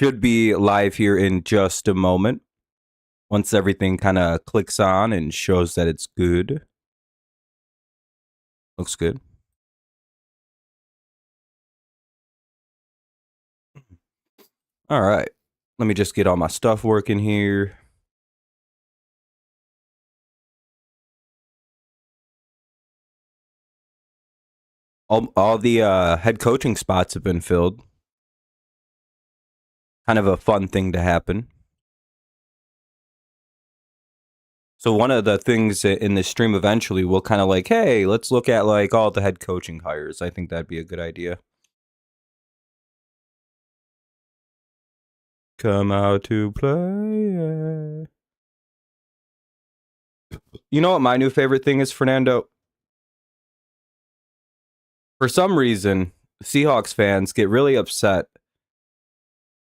Should be live here in just a moment. Once everything kind of clicks on and shows that it's good. Looks good. All right. Let me just get all my stuff working here. All the head coaching spots have been filled. Kind of a fun thing to happen. So one of the things in this stream eventually we'll kind of like, hey, let's look at like all the head coaching hires. I think that'd be a good idea. Come out to play. You know what my new favorite thing is, Fernando? For some reason, Seahawks fans get really upset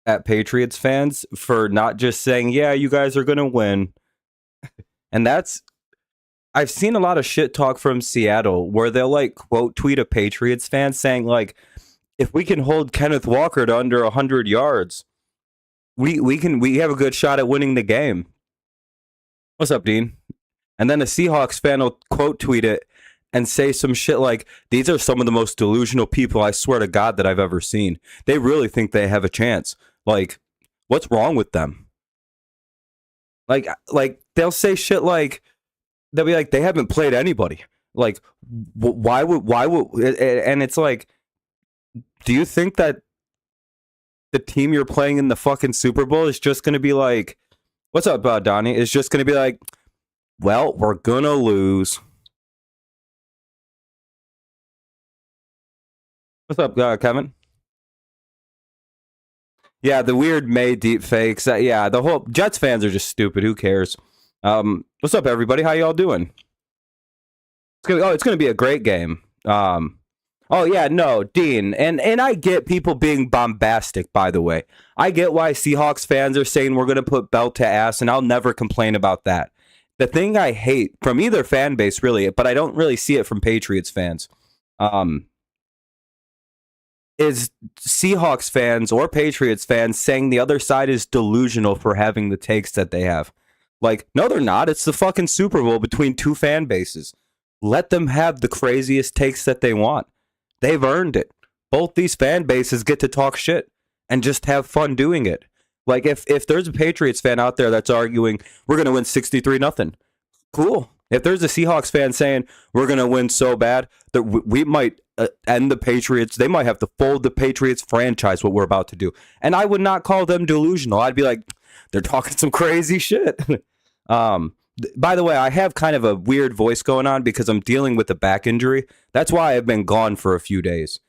at Patriots fans for not just saying, yeah, you guys are going to win. And I've seen a lot of shit talk from Seattle where they'll like quote tweet a Patriots fan saying like, if we can hold Kenneth Walker to under 100 yards, we have a good shot at winning the game. What's up, Dean? And then a Seahawks fan will quote tweet it and say some shit like, these are some of the most delusional people, I swear to God, that I've ever seen. They really think they have a chance. Like, what's wrong with them? Like they'll say shit like, they'll be like, they haven't played anybody. Like, why would, and it's like, do you think that the team you're playing in the fucking Super Bowl is just going to be like, what's up, Donnie? Is just going to be like, well, we're going to lose. What's up, Kevin? Yeah, the weird May deep fakes. Yeah, the whole Jets fans are just stupid. Who cares? What's up, everybody? How y'all doing? It's gonna be a great game. Oh yeah, no, Dean, and I get people being bombastic. By the way, I get why Seahawks fans are saying we're gonna put belt to ass, and I'll never complain about that. The thing I hate from either fan base, really, but I don't really see it from Patriots fans, is Seahawks fans or Patriots fans saying the other side is delusional for having the takes that they have. Like, no, they're not. It's the fucking Super Bowl between two fan bases. Let them have the craziest takes that they want. They've earned it. Both these fan bases get to talk shit and just have fun doing it. Like, if there's a Patriots fan out there that's arguing, we're going to win 63-0, cool. If there's a Seahawks fan saying we're going to win so bad that we might end the Patriots, they might have to fold the Patriots franchise, what we're about to do. And I would not call them delusional. I'd be like, they're talking some crazy shit. By the way, I have kind of a weird voice going on because I'm dealing with a back injury. That's why I've been gone for a few days.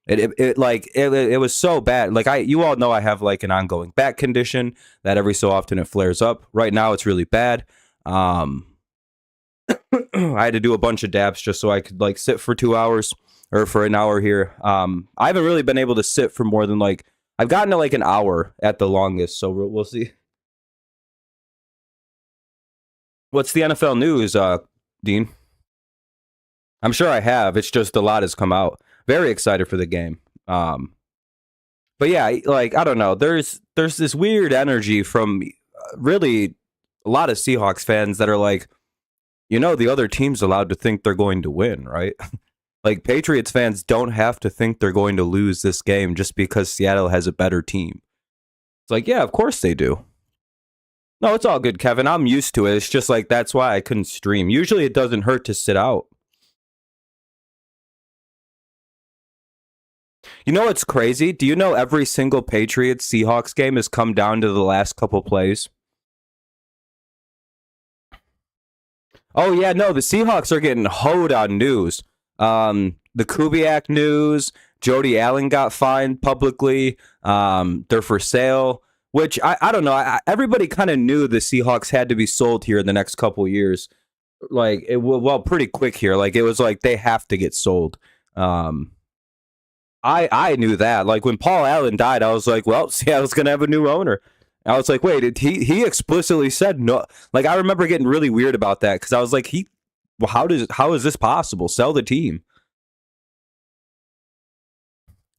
It was so bad. Like you all know I have like an ongoing back condition that every so often it flares up. Right now it's really bad. I had to do a bunch of dabs just so I could like sit for 2 hours or for an hour here. I haven't really been able to sit for more than like, I've gotten to like an hour at the longest. So we'll see. What's the NFL news, Dean? I'm sure I have. It's just a lot has come out. Very excited for the game. But yeah, like, I don't know. There's this weird energy from really a lot of Seahawks fans that are like, you know, the other team's allowed to think they're going to win, right? Like, Patriots fans don't have to think they're going to lose this game just because Seattle has a better team. It's like, yeah, of course they do. No, it's all good, Kevin. I'm used to it. It's just like, that's why I couldn't stream. Usually it doesn't hurt to sit out. You know what's crazy? Do you know every single Patriots Seahawks game has come down to the last couple plays? Oh yeah, no, the Seahawks are getting hoed on news. The Kubiak news, Jody Allen got fined publicly. They're for sale, which I don't know. Everybody kind of knew the Seahawks had to be sold here in the next couple years. Like, pretty quick here. Like, it was like they have to get sold. I knew that. Like, when Paul Allen died, I was like, well, Seattle's gonna have a new owner. I was like, wait, he explicitly said no. Like, I remember getting really weird about that because I was like, how is this possible? Sell the team.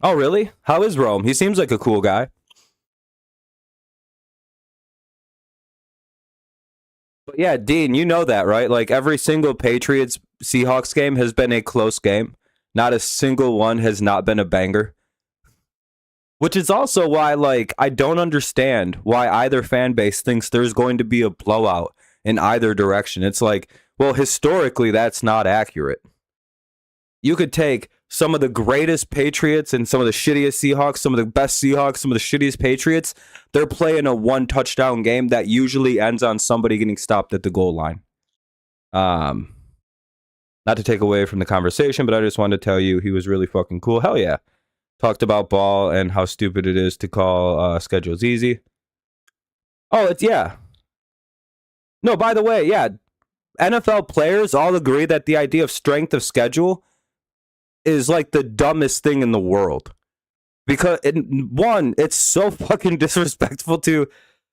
Oh, really? How is Rome? He seems like a cool guy. But yeah, Dean, you know that, right? Like every single Patriots Seahawks game has been a close game. Not a single one has not been a banger. Which is also why, like, I don't understand why either fan base thinks there's going to be a blowout in either direction. It's like, well, historically, that's not accurate. You could take some of the greatest Patriots and some of the shittiest Seahawks, some of the best Seahawks, some of the shittiest Patriots. They're playing a one touchdown game that usually ends on somebody getting stopped at the goal line. Not to take away from the conversation, but I just wanted to tell you he was really fucking cool. Hell yeah. Talked about ball and how stupid it is to call schedules easy. Oh, it's, yeah. No, by the way, yeah. NFL players all agree that the idea of strength of schedule is like the dumbest thing in the world. Because, one, it's so fucking disrespectful to,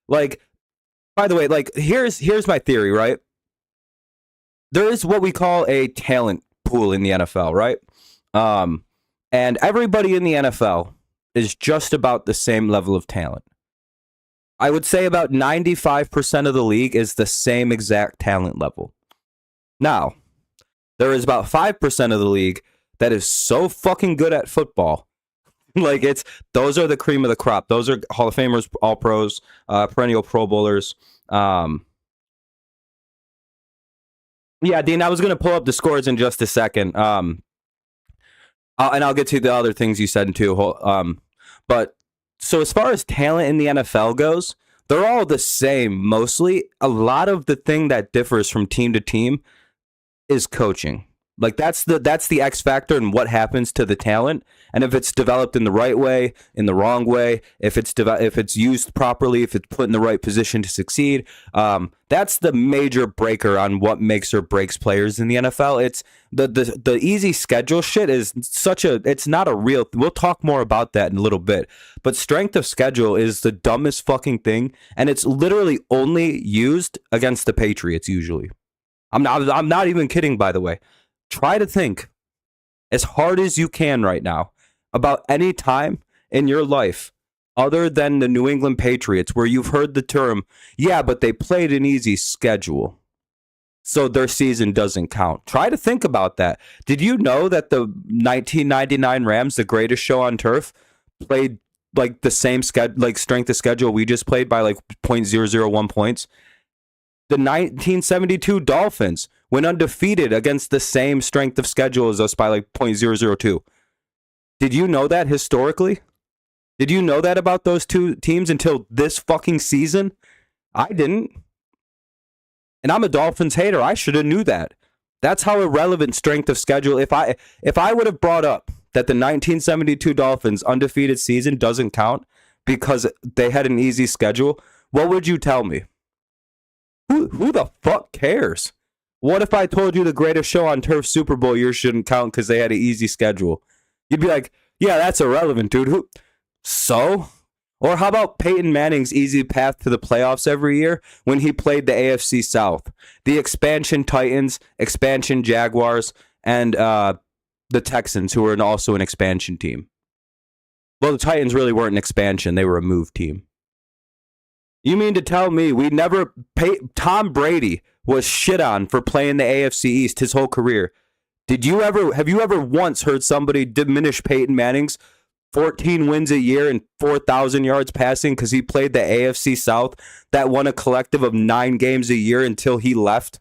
like, by the way, like, here's my theory, right? There is what we call a talent pool in the NFL, right? And everybody in the NFL is just about the same level of talent. I would say about 95% of the league is the same exact talent level. Now, there is about 5% of the league that is so fucking good at football. Like, those are the cream of the crop. Those are Hall of Famers, All Pros, perennial Pro Bowlers. Yeah, Dean, I was going to pull up the scores in just a second. And I'll get to the other things you said too. But so as far as talent in the NFL goes, they're all the same mostly. A lot of the thing that differs from team to team is coaching. Like that's the X factor in what happens to the talent, and if it's developed in the right way, in the wrong way, if it's used properly, if it's put in the right position to succeed, that's the major breaker on what makes or breaks players in the NFL. It's the easy schedule shit is it's not a real. We'll talk more about that in a little bit, but strength of schedule is the dumbest fucking thing, and it's literally only used against the Patriots usually. I'm not even kidding, by the way. Try to think as hard as you can right now about any time in your life other than the New England Patriots where you've heard the term, yeah, but they played an easy schedule, so their season doesn't count. Try to think about that. Did you know that the 1999 Rams, the greatest show on turf, played like the same strength of schedule we just played by like 0.001 points? The 1972 Dolphins went undefeated against the same strength of schedule as us by like 0.002. Did you know that historically? Did you know that about those two teams until this fucking season? I didn't. And I'm a Dolphins hater. I should have knew that. That's how irrelevant strength of schedule. If I would have brought up that the 1972 Dolphins undefeated season doesn't count because they had an easy schedule, what would you tell me? Who the fuck cares? What if I told you the greatest show on turf Super Bowl year shouldn't count because they had an easy schedule? You'd be like, yeah, that's irrelevant, dude. So? Or how about Peyton Manning's easy path to the playoffs every year when he played the AFC South? The expansion Titans, expansion Jaguars, and the Texans, who were also an expansion team. Well, the Titans really weren't an expansion. They were a move team. You mean to tell me Tom Brady was shit on for playing the AFC East his whole career? Have you ever once heard somebody diminish Peyton Manning's 14 wins a year and 4,000 yards passing because he played the AFC South that won a collective of 9 games a year until he left?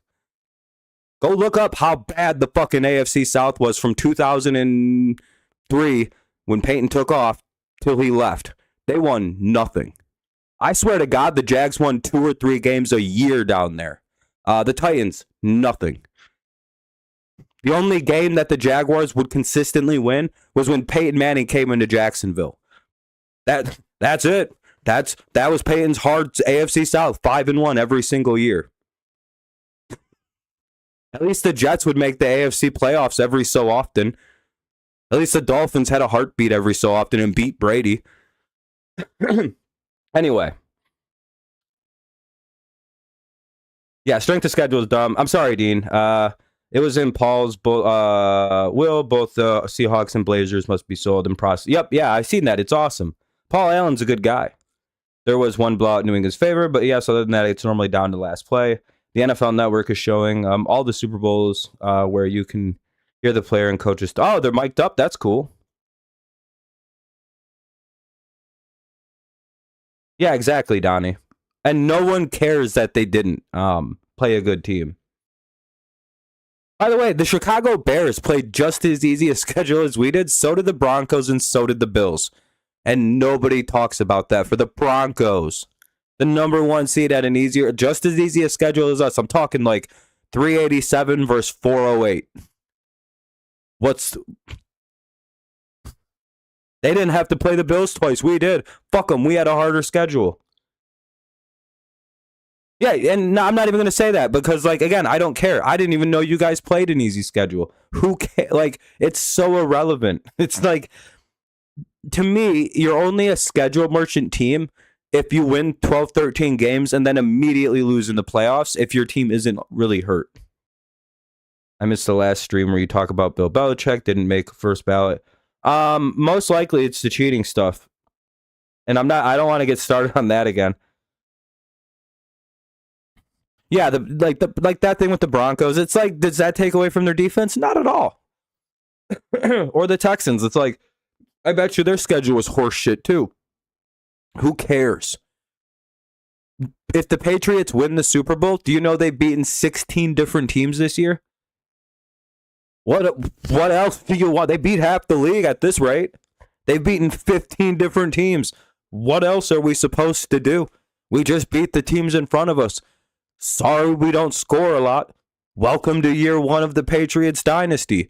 Go look up how bad the fucking AFC South was from 2003 when Peyton took off till he left. They won nothing. I swear to God, the Jags won 2 or 3 games a year down there. The Titans, nothing. The only game that the Jaguars would consistently win was when Peyton Manning came into Jacksonville. That's it. That was Peyton's hard AFC South, 5-1 every single year. At least the Jets would make the AFC playoffs every so often. At least the Dolphins had a heartbeat every so often and beat Brady. Anyway. Yeah, strength of schedule is dumb. I'm sorry, Dean. It was in Paul's both the Seahawks and Blazers must be sold in process. Yep, yeah, I've seen that. It's awesome. Paul Allen's a good guy. There was one blowout in New England's favor, but yes, other than that, it's normally down to last play. the NFL Network is showing all the Super Bowls where you can hear the player and coaches. Oh, they're mic'd up. That's cool. Yeah, exactly, Donnie. And no one cares that they didn't play a good team. By the way, the Chicago Bears played just as easy a schedule as we did. So did the Broncos and so did the Bills. And nobody talks about that. For the Broncos, the number one seed at an easier, just as easy a schedule as us. I'm talking like 387 versus 408. They didn't have to play the Bills twice. We did. Fuck them. We had a harder schedule. Yeah, and no, I'm not even going to say that because, like, again, I don't care. I didn't even know you guys played an easy schedule. Who cares? Like, it's so irrelevant. It's like, to me, you're only a schedule merchant team if you win 12, 13 games and then immediately lose in the playoffs if your team isn't really hurt. I missed the last stream where you talk about Bill Belichick didn't make first ballot. Most likely it's the cheating stuff. And I don't want to get started on that again. Yeah, like that thing with the Broncos. It's like, does that take away from their defense? Not at all. Or the Texans. It's like, I bet you their schedule was horse shit too. Who cares? If the Patriots win the Super Bowl, do you know they've beaten 16 different teams this year? What else do you want? They beat half the league at this rate. They've beaten 15 different teams. What else are we supposed to do? We just beat the teams in front of us. Sorry we don't score a lot. Welcome to year one of the Patriots dynasty.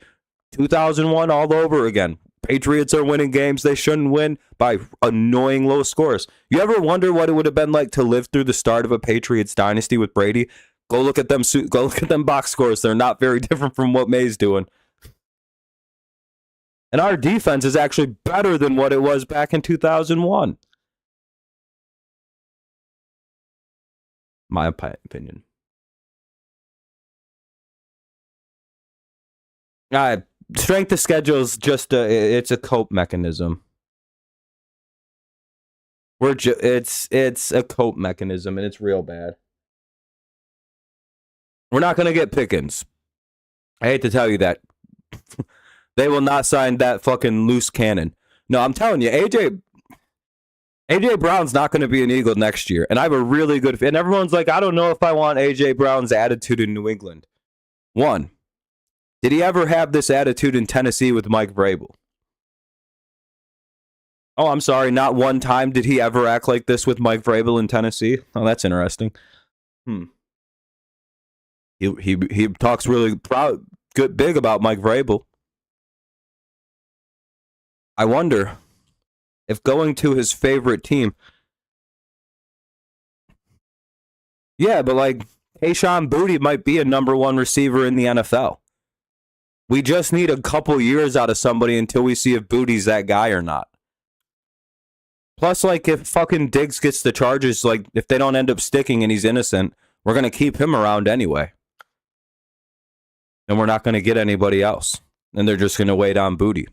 2001 all over again. Patriots are winning games they shouldn't win by annoying low scores. You ever wonder what it would have been like to live through the start of a Patriots dynasty with Brady? Go look at them. Go look at them box scores. They're not very different from what May's doing. And our defense is actually better than what it was back in 2001. My opinion. Strength of schedule is just it's a cope mechanism. It's a cope mechanism, and it's real bad. We're not going to get Pickens. I hate to tell you that. They will not sign that fucking loose cannon. No, I'm telling you, AJ Brown's not going to be an Eagle next year. And I have a really good... And everyone's like, I don't know if I want AJ Brown's attitude in New England. One, did he ever have this attitude in Tennessee with Mike Vrabel? Oh, I'm sorry, not one time did he ever act like this with Mike Vrabel in Tennessee? Oh, that's interesting. He talks really big about Mike Vrabel. I wonder if going to his favorite team. Yeah, but like Kayshon Boutte might be a number one receiver in the NFL. We just need a couple years out of somebody until we see if Boutte's that guy or not. Plus, like, if fucking Diggs gets the charges, like, if they don't end up sticking and he's innocent, we're going to keep him around anyway. And we're not going to get anybody else. And they're just going to wait on Boutte.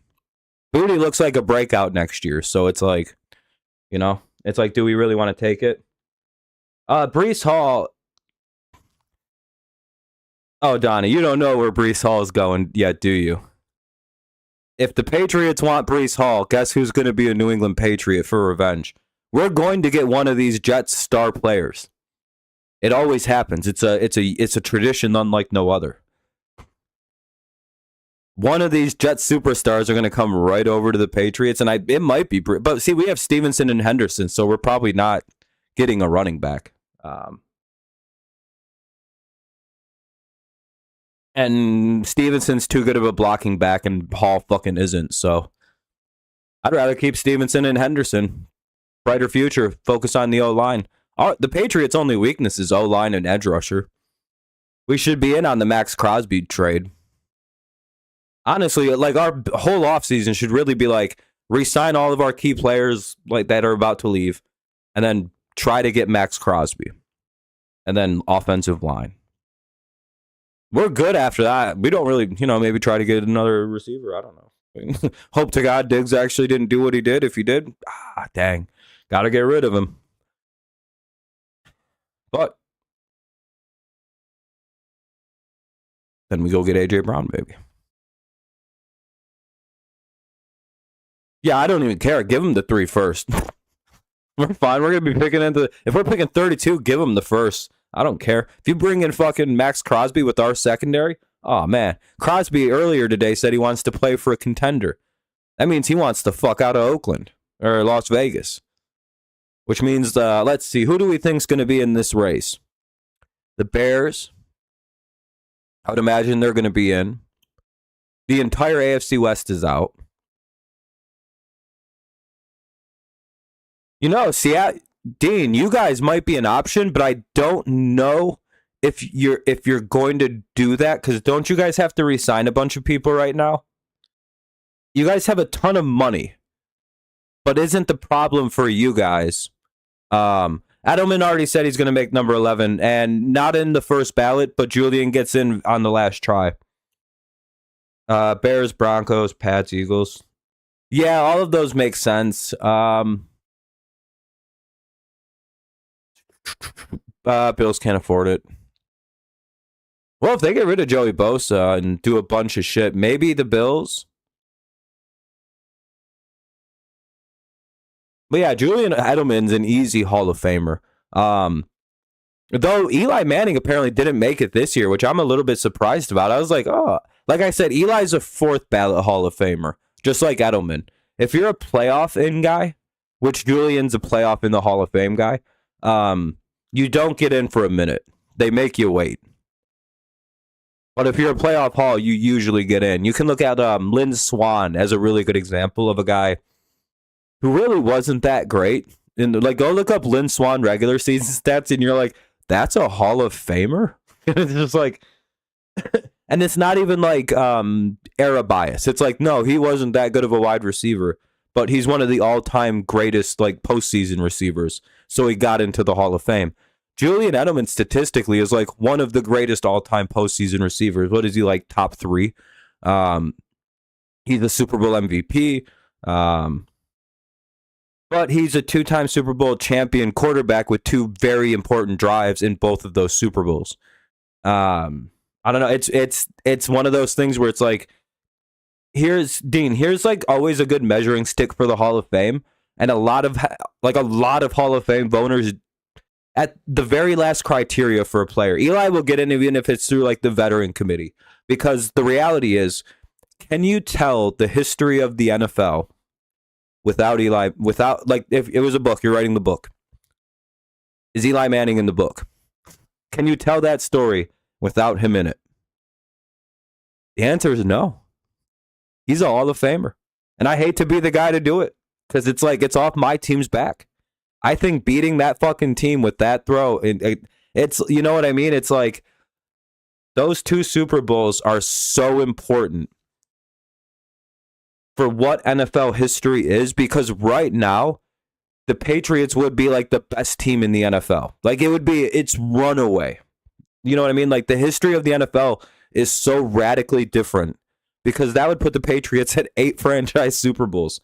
Boutte looks like a breakout next year, so it's like, you know, it's like, do we really want to take it? Breece Hall. Oh, Donnie, you don't know where Breece Hall is going yet, do you? If the Patriots want Breece Hall, guess who's going to be a New England Patriot for revenge? We're going to get one of these Jets star players. It always happens. It's a tradition unlike no other. One of these Jets superstars are going to come right over to the Patriots, and it might be. But see, we have Stevenson and Henderson, so we're probably not getting a running back. And Stevenson's too good of a blocking back, and Hall fucking isn't. So I'd rather keep Stevenson and Henderson. Brighter future. Focus on the O-line. The Patriots' only weakness is O-line and edge rusher. We should be in on the Max Crosby trade. Honestly, like, our whole offseason should really be like, re-sign all of our key players like that are about to leave, and then try to get Max Crosby. And then offensive line. We're good after that. We don't really, maybe try to get another receiver. I don't know. Hope to God Diggs actually didn't do what he did. If he did, dang. Got to get rid of him. But Then we go get AJ Brown, baby. Yeah, I don't even care. Give him the 3 first. We're fine. We're going to be picking into... If we're picking 32, give him the first. I don't care. If you bring in fucking Max Crosby with our secondary, oh, man. Crosby earlier today said he wants to play for a contender. That means he wants to fuck out of Oakland or Las Vegas. Which means, let's see, who do we think is going to be in this race? The Bears. I would imagine they're going to be in. The entire AFC West is out. You know, Dean, you guys might be an option, but I don't know if you're going to do that, because don't you guys have to re-sign a bunch of people right now? You guys have a ton of money, but isn't the problem for you guys? Edelman already said he's going to make number 11, and not in the first ballot, but Julian gets in on the last try. Bears, Broncos, Pats, Eagles. Yeah, all of those make sense. Bills can't afford it. Well, if they get rid of Joey Bosa and do a bunch of shit, maybe the Bills. But yeah, Julian Edelman's an easy Hall of Famer. Though Eli Manning apparently didn't make it this year, which I'm a little bit surprised about. I was like, oh, like I said, Eli's a 4th ballot Hall of Famer, just like Edelman. If you're a playoff in guy, which Julian's a playoff in the Hall of Fame guy, you don't get in for a minute. They make you wait. But if you're a playoff Hall, you usually get in. You can look at Lynn Swann as a really good example of a guy who really wasn't that great. And like, go look up Lynn Swann regular season stats, and you're like, that's a Hall of Famer? It's just like, and it's not even like era bias. It's like, no, he wasn't that good of a wide receiver, but he's one of the all-time greatest like postseason receivers. So he got into the Hall of Fame. Julian Edelman statistically is like one of the greatest all-time postseason receivers. What is he, like top 3? He's a Super Bowl MVP. But he's a 2-time Super Bowl champion quarterback with 2 very important drives in both of those Super Bowls. I don't know. It's one of those things where it's like, here's like always a good measuring stick for the Hall of Fame, and a lot of Hall of Fame voters at the very last criteria for a player. Eli will get in even if it's through like the veteran committee, because the reality is, can you tell the history of the NFL without Eli? Without, like, if it was a book, you're writing the book. Is Eli Manning in the book? Can you tell that story without him in it? The answer is no. He's a Hall of Famer. And I hate to be the guy to do it, because it's like, it's off my team's back. I think beating that fucking team with that throw, it's, you know what I mean? It's like, those 2 Super Bowls are so important for what NFL history is, because right now, the Patriots would be like the best team in the NFL. Like, it's runaway. You know what I mean? Like, the history of the NFL is so radically different, because that would put the Patriots at 8 franchise Super Bowls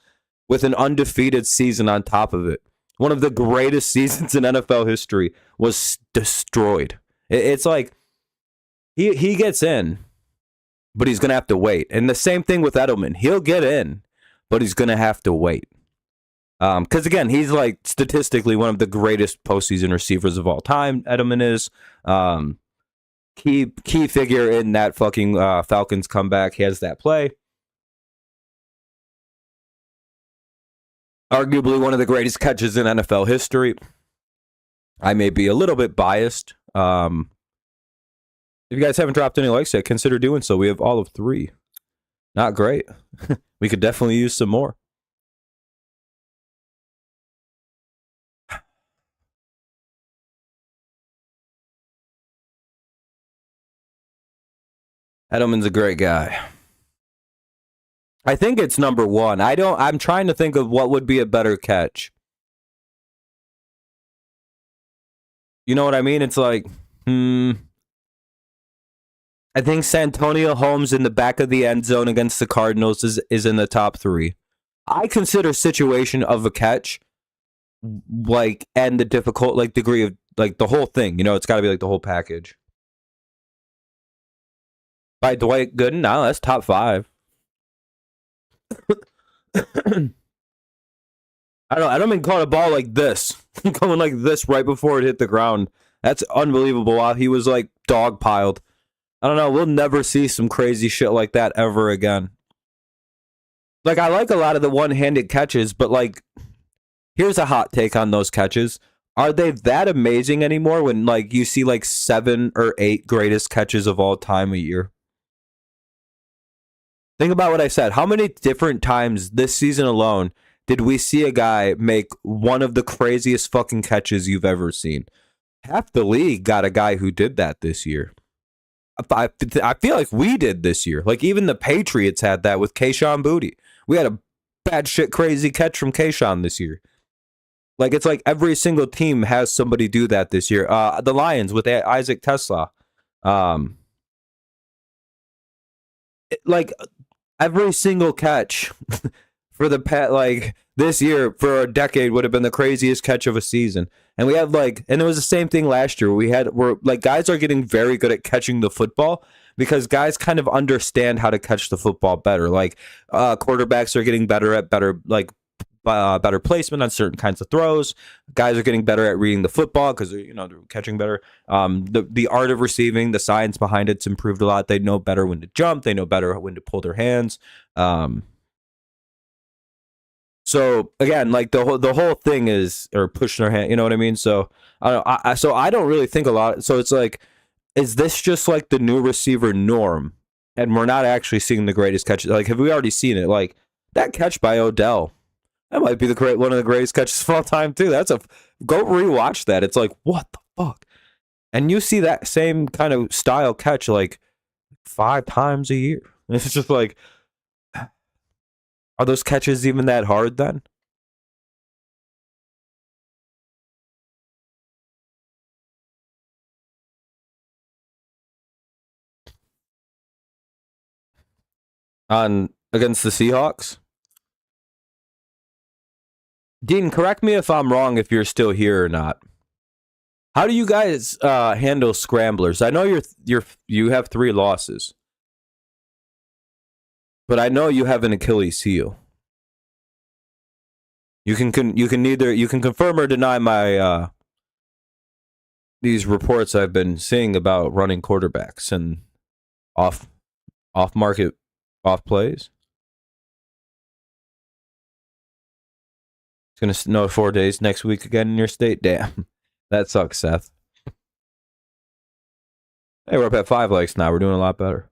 with an undefeated season on top of it. One of the greatest seasons in NFL history was destroyed. It's like, he gets in, but he's going to have to wait. And the same thing with Edelman. He'll get in, but he's going to have to wait. Because, again, he's like statistically one of the greatest postseason receivers of all time. Edelman is key figure in that fucking Falcons comeback. He has that play. Arguably one of the greatest catches in NFL history. I may be a little bit biased. If you guys haven't dropped any likes yet, consider doing so. We have all of 3. Not great. We could definitely use some more. Edelman's a great guy. I think it's number 1. I'm trying to think of what would be a better catch. You know what I mean? It's like, I think Santonio Holmes in the back of the end zone against the Cardinals is in the top 3. I consider situation of a catch, like, and the difficult, like, degree of, like, the whole thing. You know, it's got to be like the whole package. By Dwight Gooden, no, that's top 5. I don't mean caught a ball like this, going like this right before it hit the ground. That's unbelievable. While he was like dog piled. I don't know. We'll never see some crazy shit like that ever again. Like, I like a lot of the one-handed catches, but like, here's a hot take on those catches. Are they that amazing anymore when like you see like 7 or 8 greatest catches of all time a year? Think about what I said. How many different times this season alone did we see a guy make one of the craziest fucking catches you've ever seen? Half the league got a guy who did that this year. I feel like we did this year. Like, even the Patriots had that with Kayshon Boutte. We had a bad shit crazy catch from Kayshon this year. Like, it's like every single team has somebody do that this year. The Lions with Isaac Tesla. Like, every single catch for the pet, like, this year for a decade would have been the craziest catch of a season. And we had and it was the same thing last year. We're like, guys are getting very good at catching the football because guys kind of understand how to catch the football better. Like, quarterbacks are getting better at better placement on certain kinds of throws. Guys are getting better at reading the football because they're catching better. The art of receiving, the science behind it's improved a lot. They know better when to jump. They know better when to pull their hands. So again, like the whole thing is, or pushing their hand, you know what I mean? So I don't really think a lot. So it's like, is this just like the new receiver norm, and we're not actually seeing the greatest catches? Like, have we already seen it? Like that catch by Odell, that might be one of the greatest catches of all time too. Go rewatch that. It's like, what the fuck? And you see that same kind of style catch like 5 times a year. It's just like, are those catches even that hard then? On against the Seahawks? Dean, correct me if I'm wrong if you're still here or not. How do you guys handle scramblers? I know you have 3 losses, but I know you have an Achilles heel. You can confirm or deny my these reports I've been seeing about running quarterbacks and off market off plays. It's gonna snow 4 days next week again in your state. Damn, that sucks, Seth. Hey, we're up at 5 likes now. We're doing a lot better.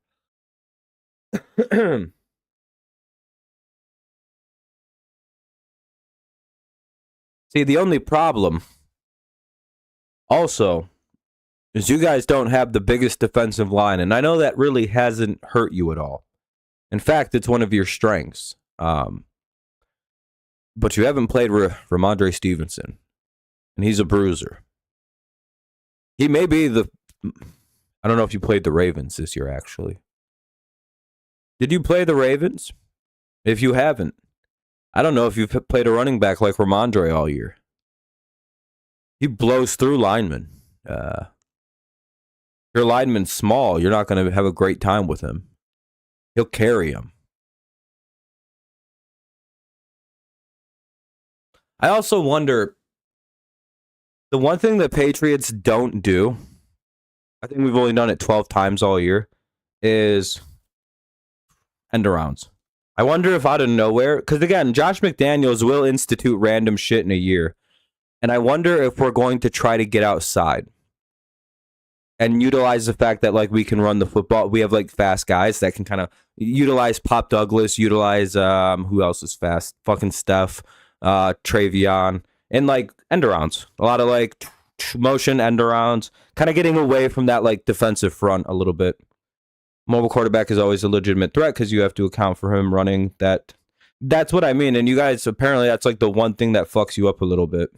See, the only problem also is you guys don't have the biggest defensive line, and I know that really hasn't hurt you at all. In fact, it's one of your strengths. But you haven't played Ramondre Stevenson, and he's a bruiser. He may be I don't know if you played the Ravens this year, actually. Did you play the Ravens? If you haven't, I don't know if you've played a running back like Ramondre all year. He blows through linemen. Your lineman's small. You're not going to have a great time with him. He'll carry him. I also wonder, the one thing the Patriots don't do, I think we've only done it 12 times all year, is end arounds. I wonder if out of nowhere, because again, Josh McDaniels will institute random shit in a year, and I wonder if we're going to try to get outside and utilize the fact that like we can run the football. We have like fast guys that can kind of utilize Pop Douglas, utilize who else is fast? Fucking Steph, Travion, and like end arounds. A lot of like motion end arounds, kind of getting away from that like defensive front a little bit. Mobile quarterback is always a legitimate threat because you have to account for him running that. That's what I mean. And you guys, apparently that's like the one thing that fucks you up a little bit.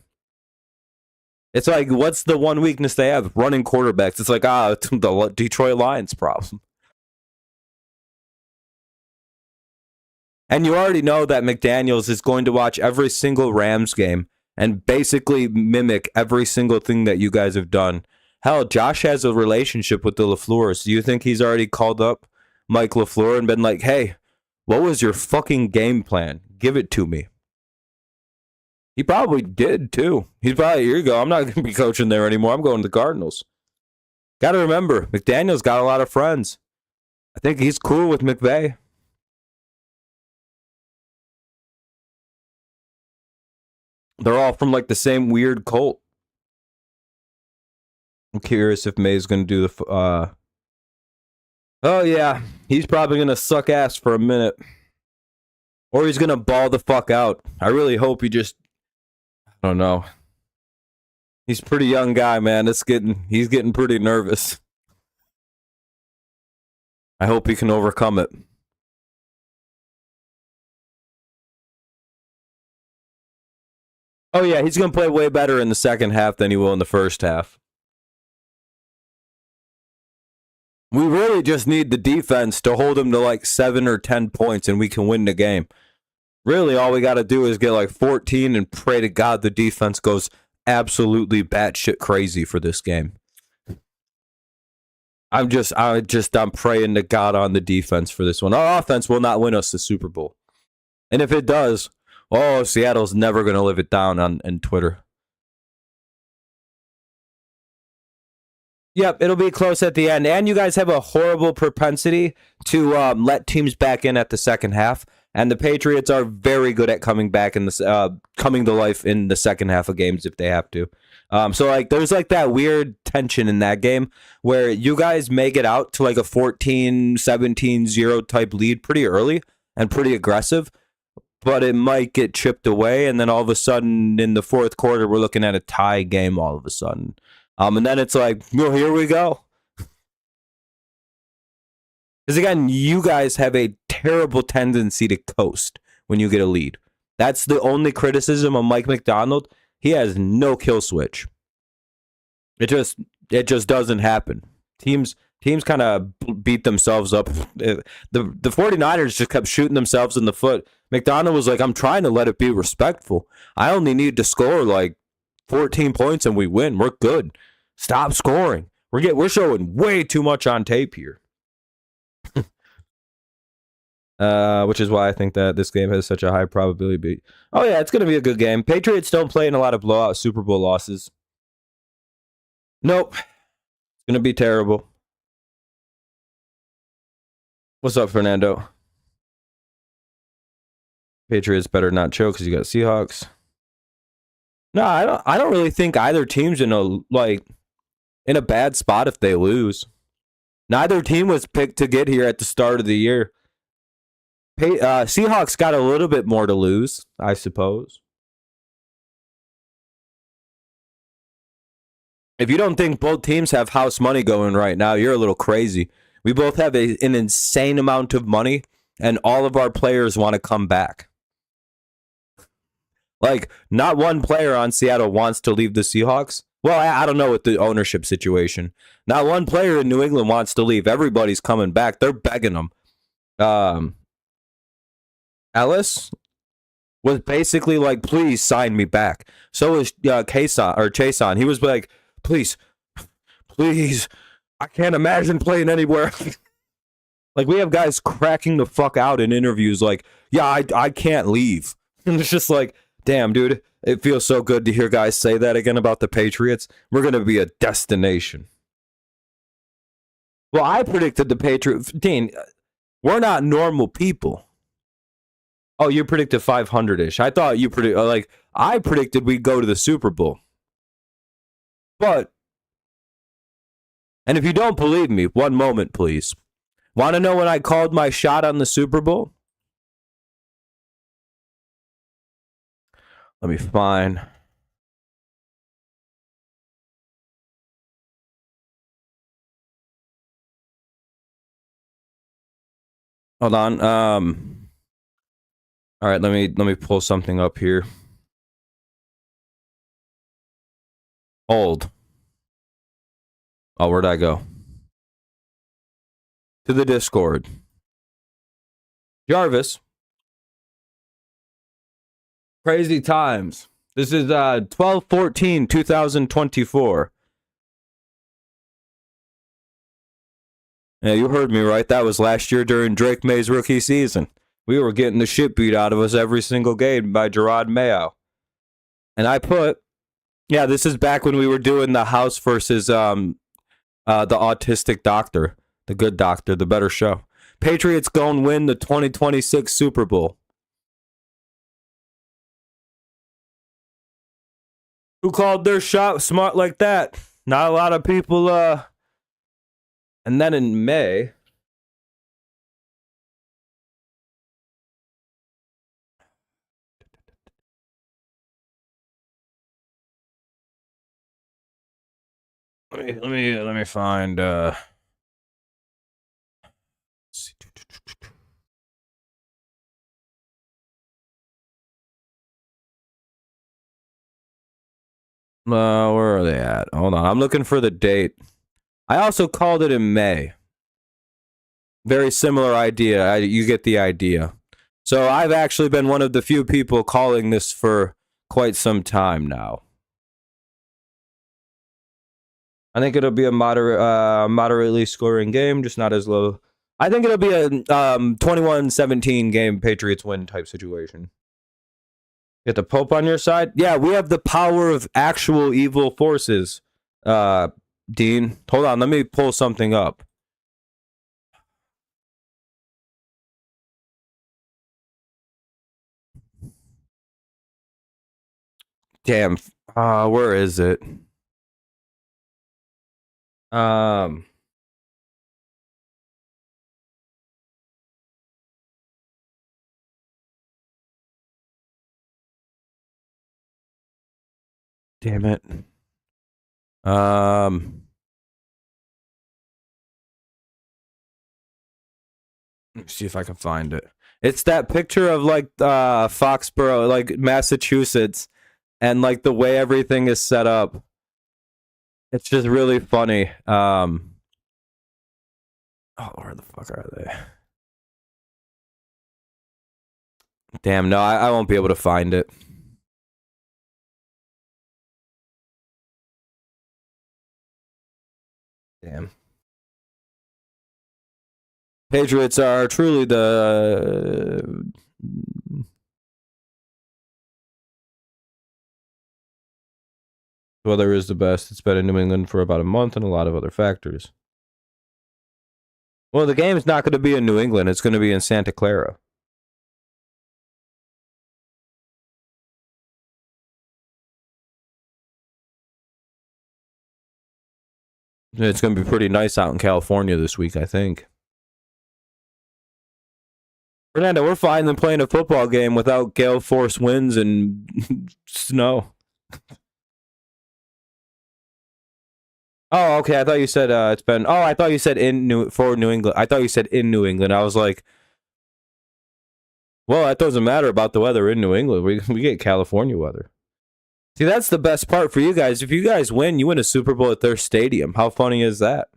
It's like, what's the one weakness they have? Running quarterbacks. It's like, it's the Detroit Lions problem. And you already know that McDaniels is going to watch every single Rams game and basically mimic every single thing that you guys have done. Hell, Josh has a relationship with the LaFleurs. Do you think he's already called up Mike LaFleur and been like, hey, what was your fucking game plan? Give it to me. He probably did, too. He's probably, here you go. I'm not going to be coaching there anymore. I'm going to the Cardinals. Got to remember, McDaniel's got a lot of friends. I think he's cool with McVay. They're all from like the same weird cult. I'm curious if May's going to do the... Oh, yeah. He's probably going to suck ass for a minute. Or he's going to ball the fuck out. I really hope he just... I don't know. He's a pretty young guy, man. He's getting pretty nervous. I hope he can overcome it. Oh, yeah, he's going to play way better in the second half than he will in the first half. We really just need the defense to hold him to like 7 or 10 points and we can win the game. Really, all we got to do is get like 14 and pray to God the defense goes absolutely batshit crazy for this game. I'm praying to God on the defense for this one. Our offense will not win us the Super Bowl. And if it does, Seattle's never going to live it down on Twitter. Yep, it'll be close at the end. And you guys have a horrible propensity to let teams back in at the second half. And the Patriots are very good at coming back in coming to life in the second half of games if they have to. So like there's like that weird tension in that game where you guys may get out to like a 14-17-0 type lead pretty early and pretty aggressive, but it might get chipped away. And then all of a sudden in the fourth quarter, we're looking at a tie game all of a sudden. And then it's like, well, here we go. Because again, you guys have a terrible tendency to coast when you get a lead. That's the only criticism of Mike McDonald. He has no kill switch. It just doesn't happen. Teams kind of beat themselves up. The 49ers just kept shooting themselves in the foot. McDonald was like, I'm trying to let it be respectful. I only need to score like 14 points and we win. We're good. Stop scoring. We're showing way too much on tape here. Which is why I think that this game has such a high probability. Oh, yeah, it's going to be a good game. Patriots don't play in a lot of blowout Super Bowl losses. Nope. It's going to be terrible. What's up, Fernando? Patriots better not choke because you got Seahawks. No, I don't really think either team's in a bad spot if they lose. Neither team was picked to get here at the start of the year. Seahawks got a little bit more to lose, I suppose. If you don't think both teams have house money going right now, you're a little crazy. We both have an insane amount of money, and all of our players want to come back. Like, not one player on Seattle wants to leave the Seahawks. Well, I don't know with the ownership situation. Not one player in New England wants to leave. Everybody's coming back. They're begging them. Ellis was basically like, please sign me back. So was Chason. He was like, please, I can't imagine playing anywhere. Like, we have guys cracking the fuck out in interviews like, yeah, I can't leave. And it's just like, damn, dude, it feels so good to hear guys say that again about the Patriots. We're going to be a destination. Well, I predicted the Patriots. Dean, we're not normal people. Oh, you predicted 500-ish. I thought you I predicted we'd go to the Super Bowl. But, and if you don't believe me, one moment, please. Want to know when I called my shot on the Super Bowl? Let me find. Hold on. All right, let me pull something up here. Old. Oh, where'd I go? To the Discord. Jarvis. Crazy times. This is 12/14/2024. Yeah, you heard me right. That was last year during Drake May's rookie season. We were getting the shit beat out of us every single game by Gerard Mayo. And I put, yeah, this is back when we were doing the house versus the autistic doctor, the good doctor, the better show. Patriots go and win the 2026 Super Bowl. Who called their shot smart like that? Not a lot of people. And then in May, let me find. Where are they at? Hold on, I'm looking for the date. I also called it in May. Very similar idea. You get the idea. So I've actually been one of the few people calling this for quite some time now. I think it'll be a moderately scoring game, just not as low. I think it'll be a 21-17 game, Patriots win type situation. Get the Pope on your side? Yeah, we have the power of actual evil forces, Dean. Hold on, let me pull something up. Damn, where is it? Damn it. Let me see if I can find it. It's that picture of like Foxborough, like Massachusetts, and like the way everything is set up. It's just really funny. Oh, where the fuck are they? Damn, no, I won't be able to find it. Damn. Patriots are truly the weather is the best. It's been in New England for about a month and a lot of other factors. Well, the game's not going to be in New England. It's going to be in Santa Clara. It's going to be pretty nice out in California this week, I think. Fernando, we're fine than playing a football game without gale force winds and snow. Oh, okay. I thought you said it's been. Oh, I thought you said for New England. I thought you said in New England. I was like, well, that doesn't matter about the weather in New England. We get California weather. See, that's the best part for you guys. If you guys win, you win a Super Bowl at their stadium. How funny is that?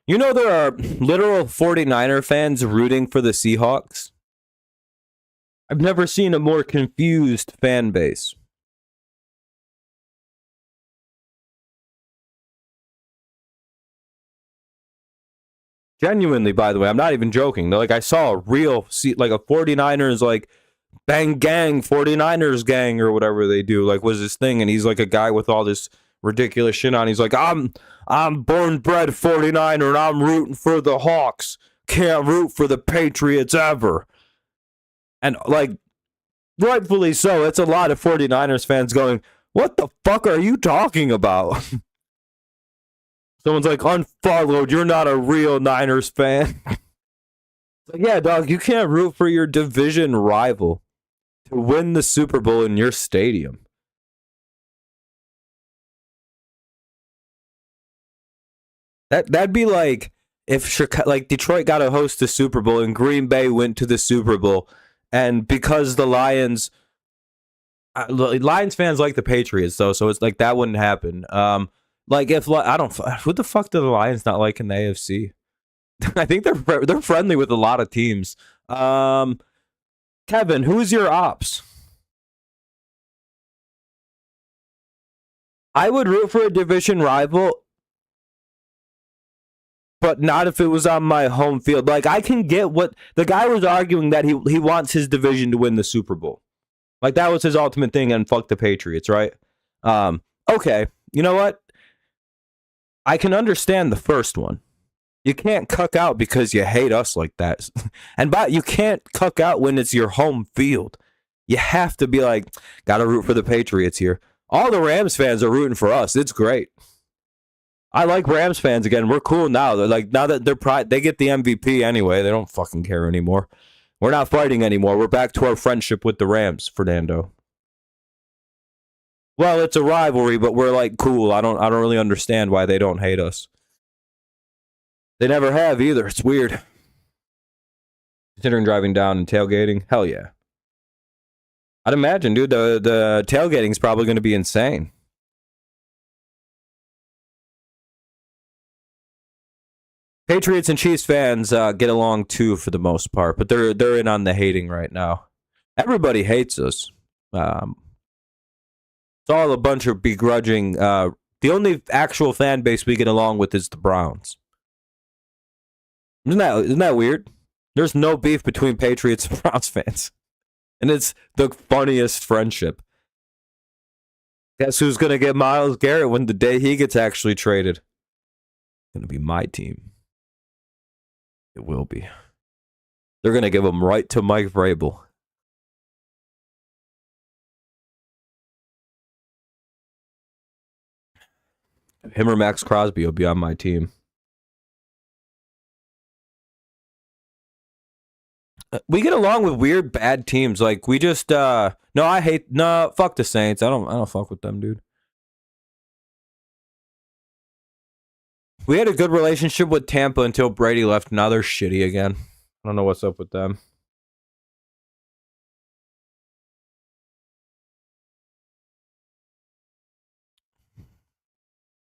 You know there are literal 49er fans rooting for the Seahawks? I've never seen a more confused fan base. Genuinely, by the way, I'm not even joking. Like, I saw a real, like a 49ers, like, bang gang, 49ers gang, or whatever they do, like, was this thing, and he's like a guy with all this ridiculous shit on. He's like, I'm born bred 49er, and I'm rooting for the Hawks. Can't root for the Patriots ever. And, like, rightfully so, it's a lot of 49ers fans going, what the fuck are you talking about? Someone's like, unfollowed, you're not a real Niners fan. Like, yeah, dog, you can't root for your division rival to win the Super Bowl in your stadium. That'd be like if Chicago, like Detroit got to host the Super Bowl and Green Bay went to the Super Bowl, and because the Lions fans like the Patriots though, so it's like that wouldn't happen. Like if I don't, who the fuck do the Lions not like in the AFC? I think they're friendly with a lot of teams. Kevin, who's your ops? I would root for a division rival, but not if it was on my home field. Like, I can get what the guy was arguing, that he wants his division to win the Super Bowl. Like, that was his ultimate thing, and fuck the Patriots, right? Okay, you know what? I can understand the first one. You can't cuck out because you hate us like that. You can't cuck out when it's your home field. You have to be like, gotta root for the Patriots here. All the Rams fans are rooting for us. It's great. I like Rams fans again. We're cool now. They're like, now that they get the MVP anyway. They don't fucking care anymore. We're not fighting anymore. We're back to our friendship with the Rams, Fernando. Well, it's a rivalry, but we're like cool. I don't really understand why they don't hate us. They never have either. It's weird. Considering driving down and tailgating, hell yeah. I'd imagine, dude, the tailgating's probably going to be insane. Patriots and Chiefs fans get along too for the most part, but they're in on the hating right now. Everybody hates us. It's all a bunch of begrudging. The only actual fan base we get along with is the Browns. Isn't that weird? There's no beef between Patriots and Browns fans, and it's the funniest friendship. Guess who's gonna get Myles Garrett when the day he gets actually traded? It's gonna be my team. It will be. They're going to give him right to Mike Vrabel. Him or Max Crosby will be on my team. We get along with weird, bad teams. Like, we just, fuck the Saints. I don't fuck with them, dude. We had a good relationship with Tampa until Brady left. Now they're shitty again. I don't know what's up with them.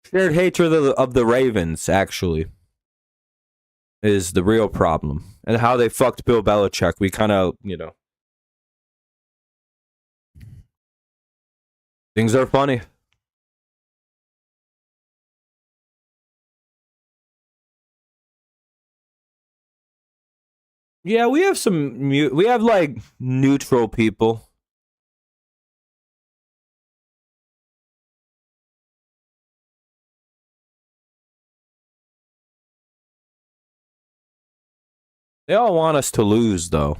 Shared hatred of the Ravens, actually, is the real problem. And how they fucked Bill Belichick. We kind of, things are funny. Yeah, we have we have like neutral people. They all want us to lose, though.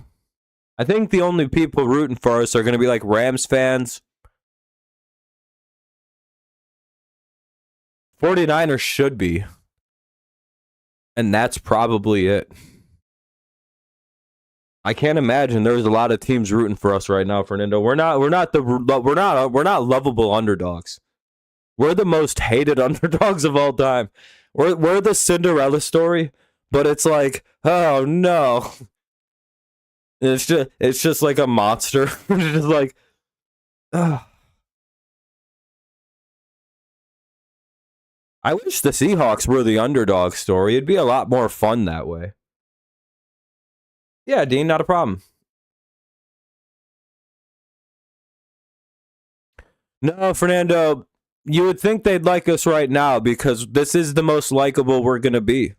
I think the only people rooting for us are going to be like Rams fans. 49ers should be. And that's probably it. I can't imagine there's a lot of teams rooting for us right now, Fernando. We're not lovable underdogs. We're the most hated underdogs of all time. We're the Cinderella story, but it's like, oh no. It's just like a monster. It's just like, ugh. I wish the Seahawks were the underdog story. It'd be a lot more fun that way. Yeah, Dean, not a problem. No, Fernando, you would think they'd like us right now because this is the most likable we're going to be.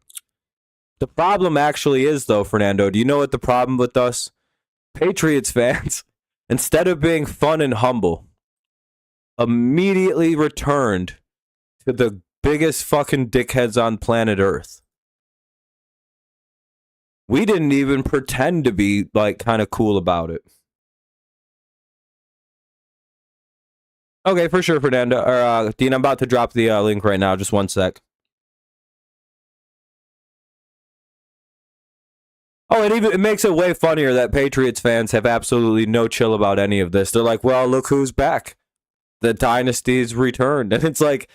The problem actually is, though, Fernando, do you know what the problem with us? Patriots fans, instead of being fun and humble, immediately returned to the biggest fucking dickheads on planet Earth. We didn't even pretend to be like kind of cool about it. Okay, for sure, Fernando. Or Dean, I'm about to drop the link right now. Just one sec. Oh, it makes it way funnier that Patriots fans have absolutely no chill about any of this. They're like, well, look who's back. The dynasty's returned. And it's like,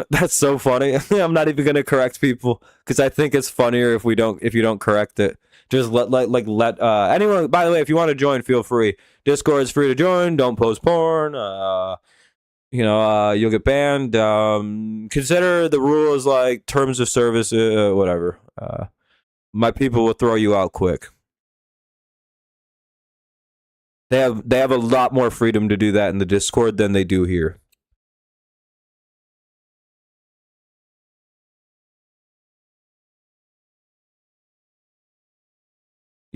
that's so funny. I'm not even going to correct people because I think it's funnier if you don't correct it. Just let anyone, by the way, if you want to join, feel free. Discord is free to join. Don't post porn. You'll get banned. Consider the rules like terms of service, whatever. My people will throw you out quick. They have a lot more freedom to do that in the Discord than they do here.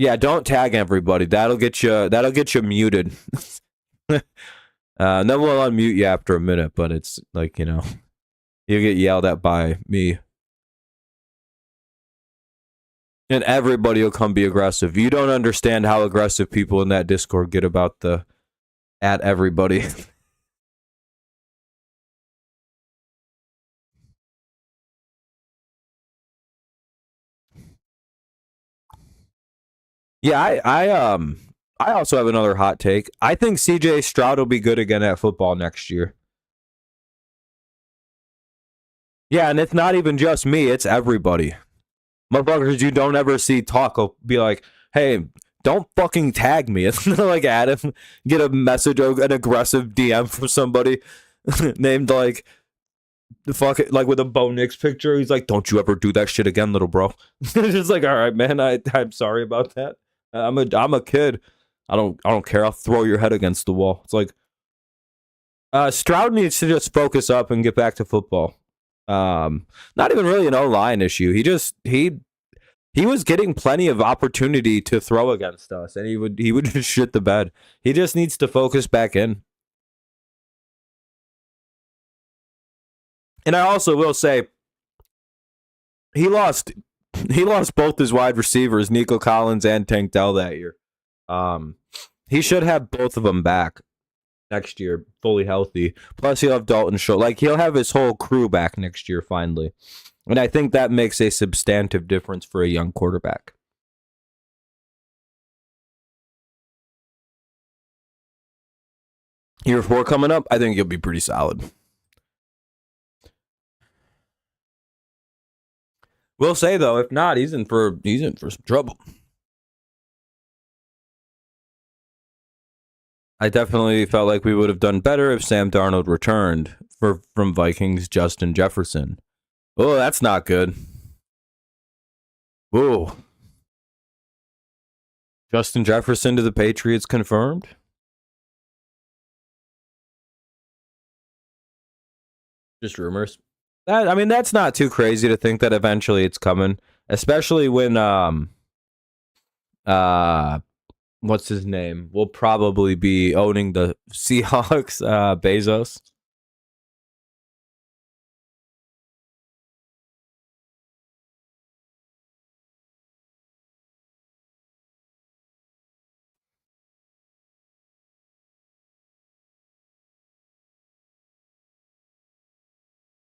Yeah, don't tag everybody. That'll get you muted. Then we'll unmute you after a minute, but it's like, you get yelled at by me. And everybody will come be aggressive. You don't understand how aggressive people in that Discord get about the at everybody. Yeah, I also have another hot take. I think CJ Stroud will be good again at football next year. Yeah, and it's not even just me, it's everybody. Motherfuckers you don't ever see talk will be like, hey, don't fucking tag me. It's not like Adam get a message or an aggressive DM from somebody named like fuck it, like with a Bo Nix picture. He's like, don't you ever do that shit again, little bro. It's just like, all right, man, I'm sorry about that. I'm a kid. I don't care. I'll throw your head against the wall. It's like Stroud needs to just focus up and get back to football. Not even really an O-line issue. He was getting plenty of opportunity to throw against us, and he would just shit the bed. He just needs to focus back in. And I also will say, he lost both his wide receivers, Nico Collins and Tank Dell, that year. He should have both of them back next year, fully healthy. Plus, he'll have Dalton Schultz. Like, he'll have his whole crew back next year, finally. And I think that makes a substantive difference for a young quarterback. Year 4 coming up, I think he'll be pretty solid. We'll say, though, if not, he's in for some trouble. I definitely felt like we would have done better if Sam Darnold returned from Vikings Justin Jefferson. Oh, that's not good. Whoa. Justin Jefferson to the Patriots confirmed? Just rumors. That's not too crazy to think that eventually it's coming, especially when what's his name will probably be owning the Seahawks, Bezos.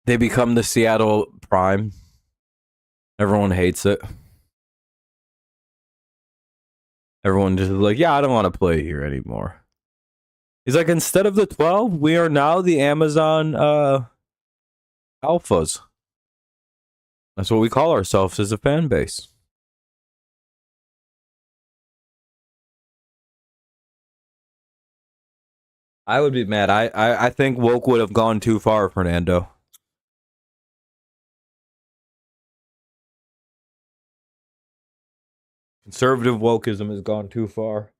They become the Seattle Prime. Everyone hates it. Everyone just is like, yeah, I don't want to play here anymore. He's like, instead of the 12, we are now the Amazon alphas. That's what we call ourselves as a fan base. I would be mad. I think woke would have gone too far, Fernando. Conservative wokeism has gone too far.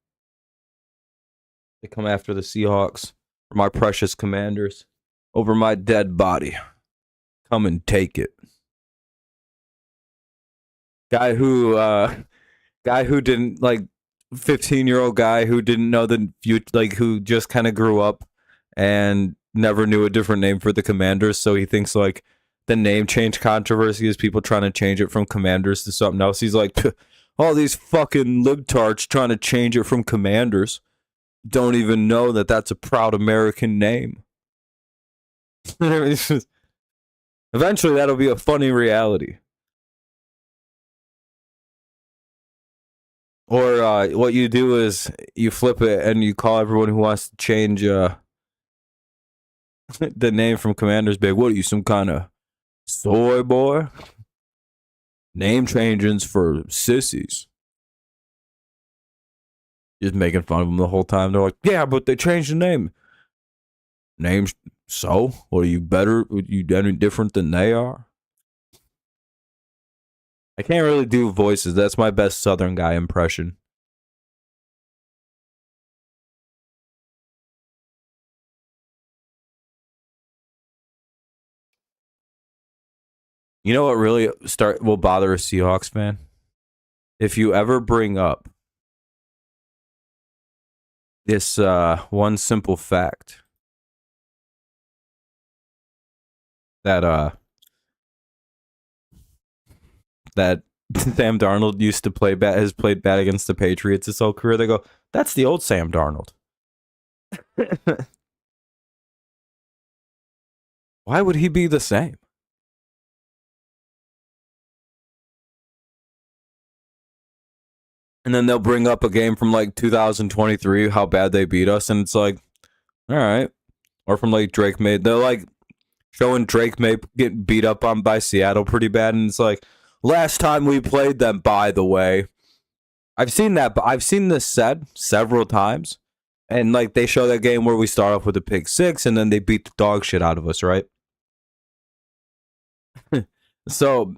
They come after the Seahawks for my precious Commanders over my dead body. Come and take it. Guy who didn't, like, 15-year-old guy who didn't know the future, like, who just kind of grew up and never knew a different name for the Commanders, so he thinks like the name change controversy is people trying to change it from Commanders to something else. He's like, all these fucking libtards trying to change it from Commanders don't even know that that's a proud American name. Eventually that'll be a funny reality. Or what you do is you flip it and you call everyone who wants to change the name from Commanders big. What are you, some kind of soy boy? Name changings for sissies. Just making fun of them the whole time. They're like, yeah, but they changed the name. Names, so? What, are you better? Are you any different than they are? I can't really do voices. That's my best Southern guy impression. You know what really will bother a Seahawks fan? If you ever bring up this one simple fact that that Sam Darnold used to play bad, has played bad against the Patriots his whole career. They go, that's the old Sam Darnold. Why would he be the same? And then they'll bring up a game from like 2023, how bad they beat us, and it's like, all right. Or from like Drake May, they're like showing Drake May get beat up on by Seattle pretty bad, and it's like, last time we played them, by the way. I've seen that, but I've seen this said several times. And like they show that game where we start off with a pick six and then they beat the dog shit out of us, right? So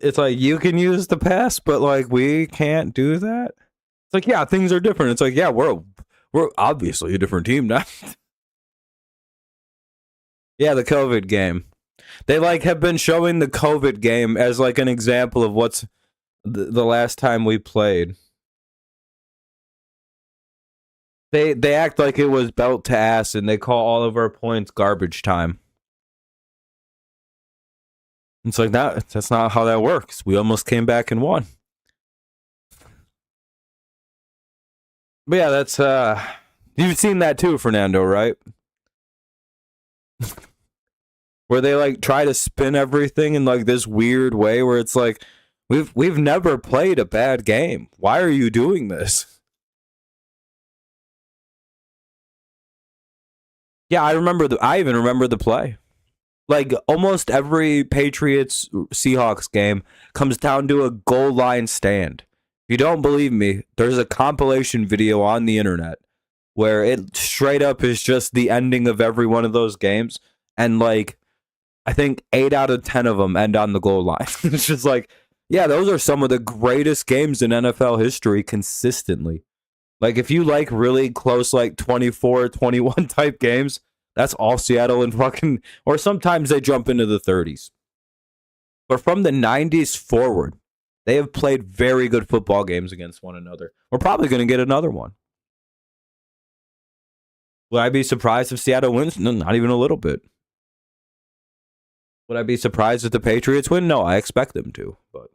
it's like you can use the pass, but like we can't do that. It's like, yeah, things are different. It's like, yeah, we're obviously a different team now. Yeah, the COVID game. They like have been showing the COVID game as like an example of what's the last time we played. They act like it was belt to ass, and they call all of our points garbage time. It's like that's not how that works. We almost came back and won. But yeah, that's you've seen that too, Fernando, right? Where they like try to spin everything in like this weird way where it's like we've never played a bad game. Why are you doing this? Yeah, I even remember the play. Like almost every Patriots Seahawks game comes down to a goal line stand. If you don't believe me, there's a compilation video on the internet where it straight up is just the ending of every one of those games, and like I think 8 out of 10 of them end on the goal line. It's just like, yeah, those are some of the greatest games in NFL history consistently. Like if you like really close like 24-21 type games, that's all Seattle and fucking, or sometimes they jump into the 30s. But from the 90s forward, they have played very good football games against one another. We're probably going to get another one. Would I be surprised if Seattle wins? No, not even a little bit. Would I be surprised if the Patriots win? No, I expect them to. But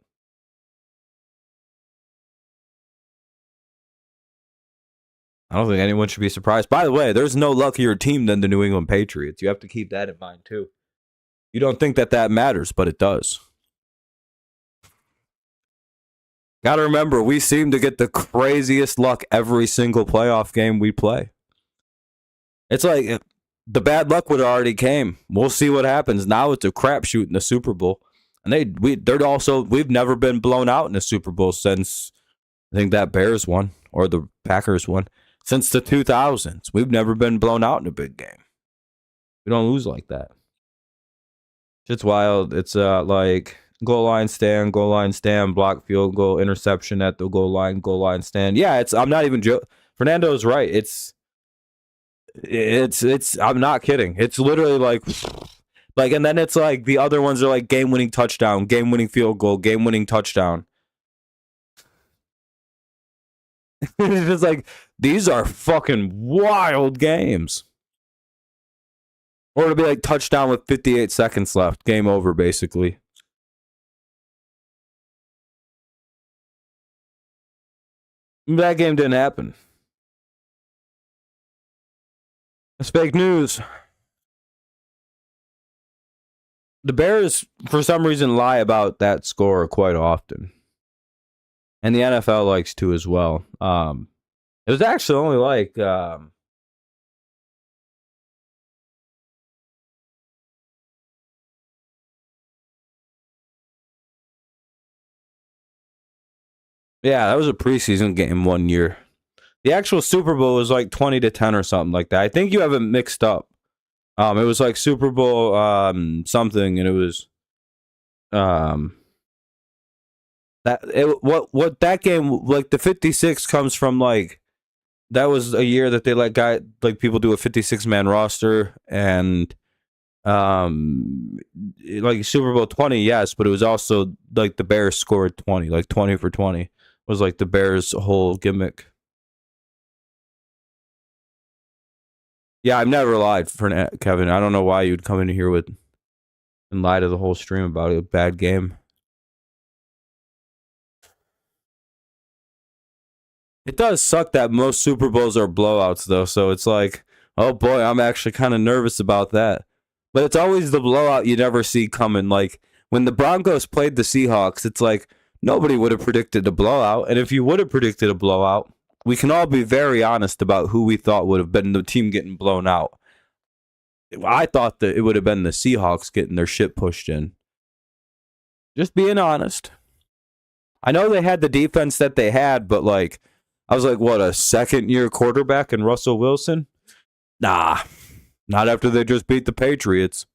I don't think anyone should be surprised. By the way, there's no luckier team than the New England Patriots. You have to keep that in mind, too. You don't think that matters, but it does. Got to remember, we seem to get the craziest luck every single playoff game we play. It's like the bad luck would have already came. We'll see what happens. Now it's a crapshoot in the Super Bowl. And we've never been blown out in the Super Bowl since I think that Bears won or the Packers won. Since the 2000s, we've never been blown out in a big game. We don't lose like that. It's wild. It's like goal line stand, block field goal, interception at the goal line stand. Yeah, I'm not even joking. Fernando's right. It's I'm not kidding. It's literally like and then it's like the other ones are like game-winning touchdown, game-winning field goal, game-winning touchdown. It's just like, these are fucking wild games. Or it'll be like touchdown with 58 seconds left. Game over, basically. That game didn't happen. It's fake news. The Bears, for some reason, lie about that score quite often. And the NFL likes to as well. It was actually only like... yeah, that was a preseason game one year. The actual Super Bowl was like 20-10 or something like that. I think you have it mixed up. It was like Super Bowl something, and it was what that game, like the 56 comes from, like that was a year that they let people do a 56-man roster, and like Super Bowl 20, yes, but it was also like the Bears scored 20, like 20 for 20 was like the Bears' whole gimmick. Yeah, I've never lied for Kevin. I don't know why you'd come in here and lie to the whole stream about a bad game. It does suck that most Super Bowls are blowouts, though. So it's like, oh boy, I'm actually kind of nervous about that. But it's always the blowout you never see coming. Like when the Broncos played the Seahawks, it's like nobody would have predicted a blowout. And if you would have predicted a blowout, we can all be very honest about who we thought would have been the team getting blown out. I thought that it would have been the Seahawks getting their shit pushed in. Just being honest. I know they had the defense that they had, but like, I was like, what, a second-year quarterback in Russell Wilson? Nah, not after they just beat the Patriots.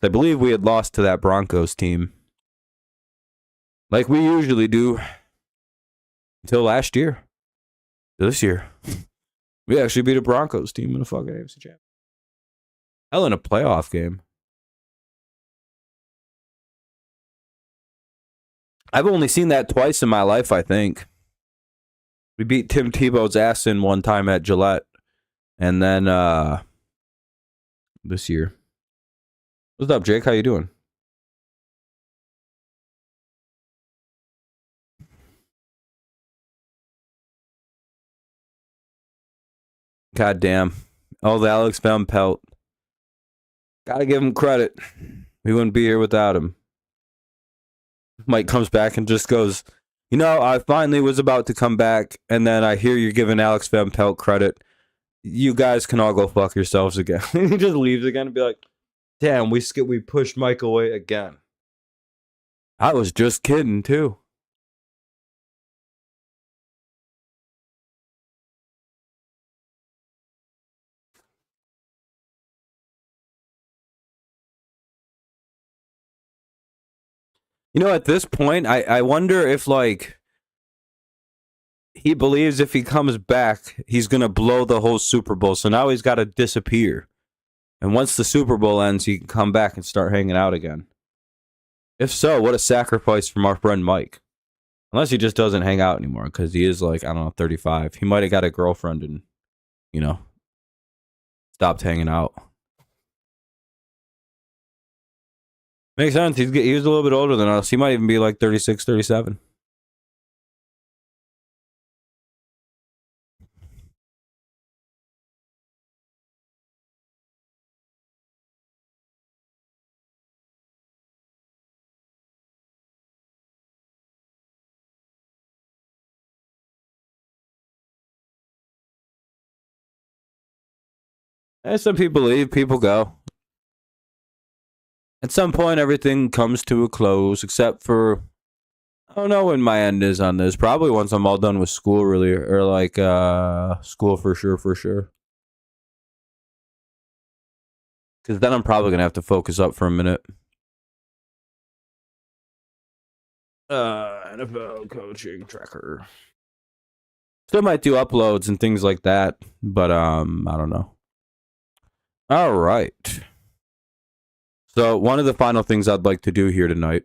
I believe we had lost to that Broncos team. Like we usually do. Until last year. This year. We actually beat a Broncos team in a fucking AFC Championship. Hell, in a playoff game. I've only seen that twice in my life, I think. We beat Tim Tebow's ass in one time at Gillette. And then this year. What's up, Jake? How you doing? God damn. Oh, the Alex Van Pelt. Gotta give him credit. We wouldn't be here without him. Mike comes back and just goes, you know, I finally was about to come back, and then I hear you're giving Alex Van Pelt credit. You guys can all go fuck yourselves again. He just leaves again and be like, damn, we pushed Mike away again. I was just kidding, too. You know, at this point, I wonder if, like, he believes if he comes back, he's going to blow the whole Super Bowl. So now he's got to disappear. And once the Super Bowl ends, he can come back and start hanging out again. If so, what a sacrifice from our friend Mike. Unless he just doesn't hang out anymore, because he is, like, I don't know, 35. He might have got a girlfriend and, you know, stopped hanging out. Makes sense. He was a little bit older than us. He might even be like 36, 37. And some people leave, people go. At some point, everything comes to a close, except for, I don't know when my end is on this. Probably once I'm all done with school, really, or like school for sure. Because then I'm probably gonna have to focus up for a minute. NFL coaching tracker. Still might do uploads and things like that, but I don't know. All right. So one of the final things I'd like to do here tonight,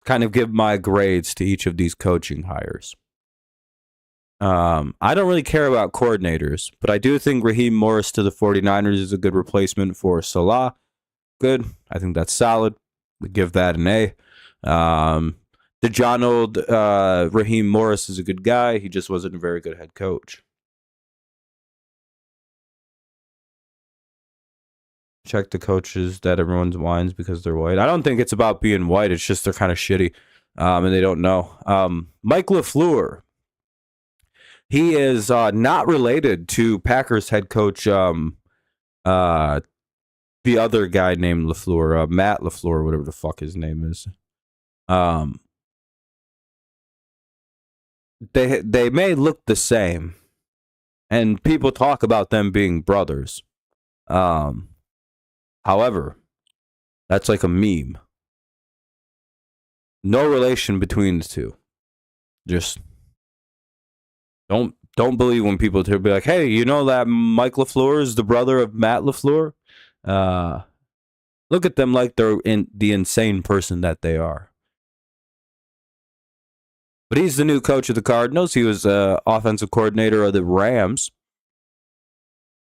kind of give my grades to each of these coaching hires. I don't really care about coordinators, but I do think Raheem Morris to the 49ers is a good replacement for Salah. Good. I think that's solid. We give that an A. The John Old Raheem Morris is a good guy. He just wasn't a very good head coach. Check the coaches that everyone whines because they're white. I don't think it's about being white. It's just they're kind of shitty, and they don't know. Mike LaFleur. He is not related to Packers head coach, the other guy named LaFleur, Matt LaFleur, whatever the fuck his name is. They may look the same, and people talk about them being brothers. However, that's like a meme. No relation between the two. Just don't believe when people be like, hey, you know that Mike LaFleur is the brother of Matt LaFleur? Look at them like they're the insane person that they are. But he's the new coach of the Cardinals. He was offensive coordinator of the Rams.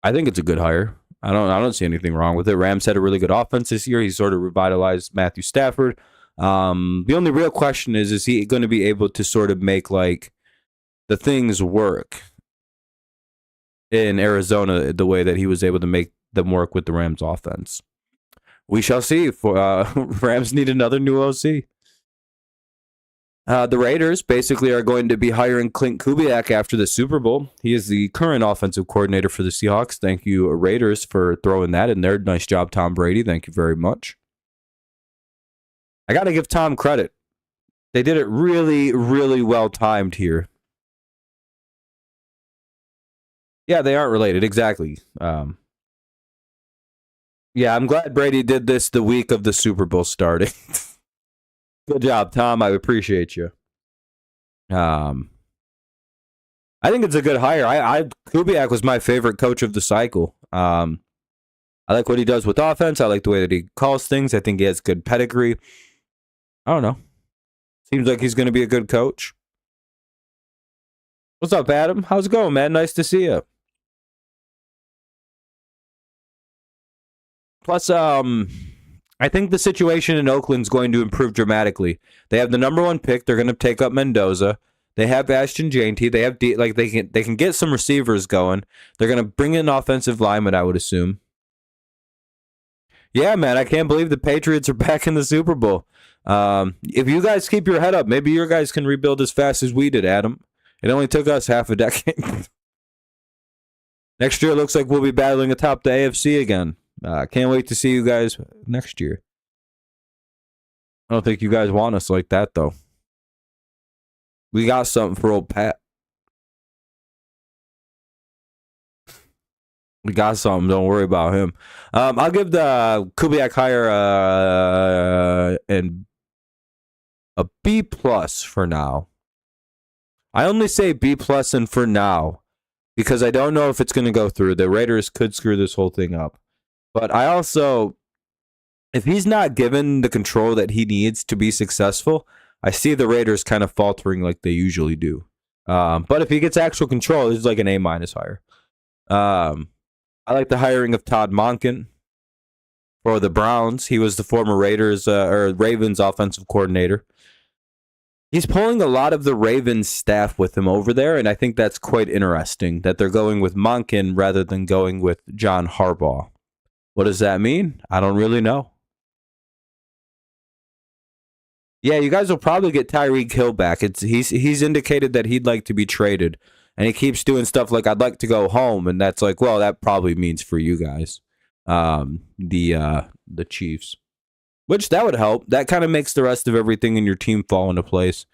I think it's a good hire. I don't see anything wrong with it. Rams had a really good offense this year. He sort of revitalized Matthew Stafford. The only real question is he going to be able to sort of make like the things work in Arizona the way that he was able to make them work with the Rams offense? We shall see. Rams need another new OC. The Raiders basically are going to be hiring Clint Kubiak after the Super Bowl. He is the current offensive coordinator for the Seahawks. Thank you, Raiders, for throwing that in there. Nice job, Tom Brady. Thank you very much. I got to give Tom credit. They did it really, really well timed here. Yeah, they aren't related. Exactly. Yeah, I'm glad Brady did this the week of the Super Bowl starting. Good job, Tom. I appreciate you. I think it's a good hire. Kubiak was my favorite coach of the cycle. I like what he does with offense. I like the way that he calls things. I think he has good pedigree. I don't know. Seems like he's going to be a good coach. What's up, Adam? How's it going, man? Nice to see you. Plus, I think the situation in Oakland is going to improve dramatically. They have the number 1 pick. They're going to take up Mendoza. They have Ashton Janty. They have they can get some receivers going. They're going to bring in an offensive lineman, I would assume. Yeah, man, I can't believe the Patriots are back in the Super Bowl. If you guys keep your head up, maybe your guys can rebuild as fast as we did, Adam. It only took us half a decade. Next year, it looks like we'll be battling atop the AFC again. Can't wait to see you guys next year. I don't think you guys want us like that, though. We got something for old Pat. We got something. Don't worry about him. I'll give the Kubiak hire and a B+ for now. I only say B+ and for now because I don't know if it's going to go through. The Raiders could screw this whole thing up. But I also, if he's not given the control that he needs to be successful, I see the Raiders kind of faltering like they usually do. But if he gets actual control, it's like an A- hire. I like the hiring of Todd Monken for the Browns. He was the former Ravens offensive coordinator. He's pulling a lot of the Ravens staff with him over there, and I think that's quite interesting that they're going with Monken rather than going with John Harbaugh. What does that mean? I don't really know. Yeah, you guys will probably get Tyreek Hill back. He's indicated that he'd like to be traded, and he keeps doing stuff like "I'd like to go home," and that's like, well, that probably means for you guys, the Chiefs, which that would help. That kind of makes the rest of everything in your team fall into place,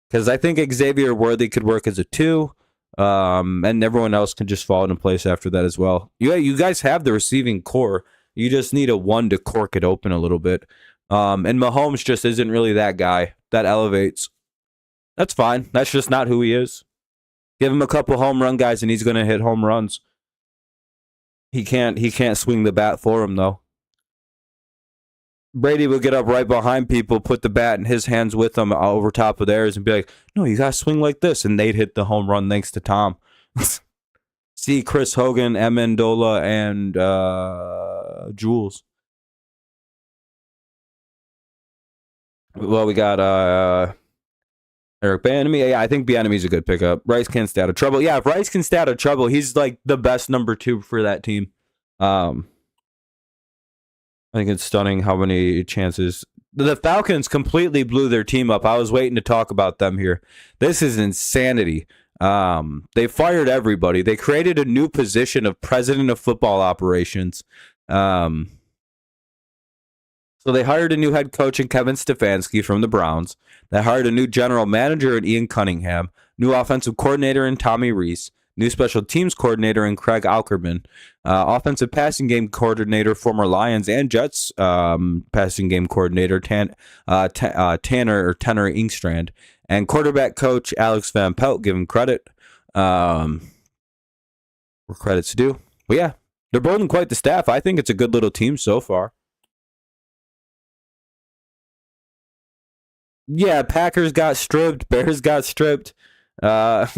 because I think Xavier Worthy could work as a 2. And everyone else can just fall into place after that as well. You guys have the receiving core. You just need a 1 to cork it open a little bit. And Mahomes just isn't really that guy that elevates. That's fine. That's just not who he is. Give him a couple home run guys and he's going to hit home runs. He can't swing the bat for him, though. Brady would get up right behind people, put the bat in his hands with them over top of theirs and be like, no, you got to swing like this. And they'd hit the home run thanks to Tom. See Chris Hogan, Amendola, and Jules. Well, we got Eric Bieniemy. Yeah, I think Bieniemy's a good pickup. Rice can't stay out of trouble. Yeah, if Rice can stay out of trouble, he's like the best number 2 for that team. I think it's stunning how many chances. The Falcons completely blew their team up. I was waiting to talk about them here. This is insanity. They fired everybody. They created a new position of president of football operations. So they hired a new head coach in Kevin Stefanski from the Browns. They hired a new general manager in Ian Cunningham, new offensive coordinator in Tommy Rees, new special teams coordinator in Craig Aukerman, offensive passing game coordinator, former Lions and Jets passing game coordinator Tanner Inkstrand, and quarterback coach Alex Van Pelt. Give him credit where credit's due. But yeah, they're building quite the staff. I think it's a good little team so far. Yeah, Packers got stripped, Bears got stripped. Yeah,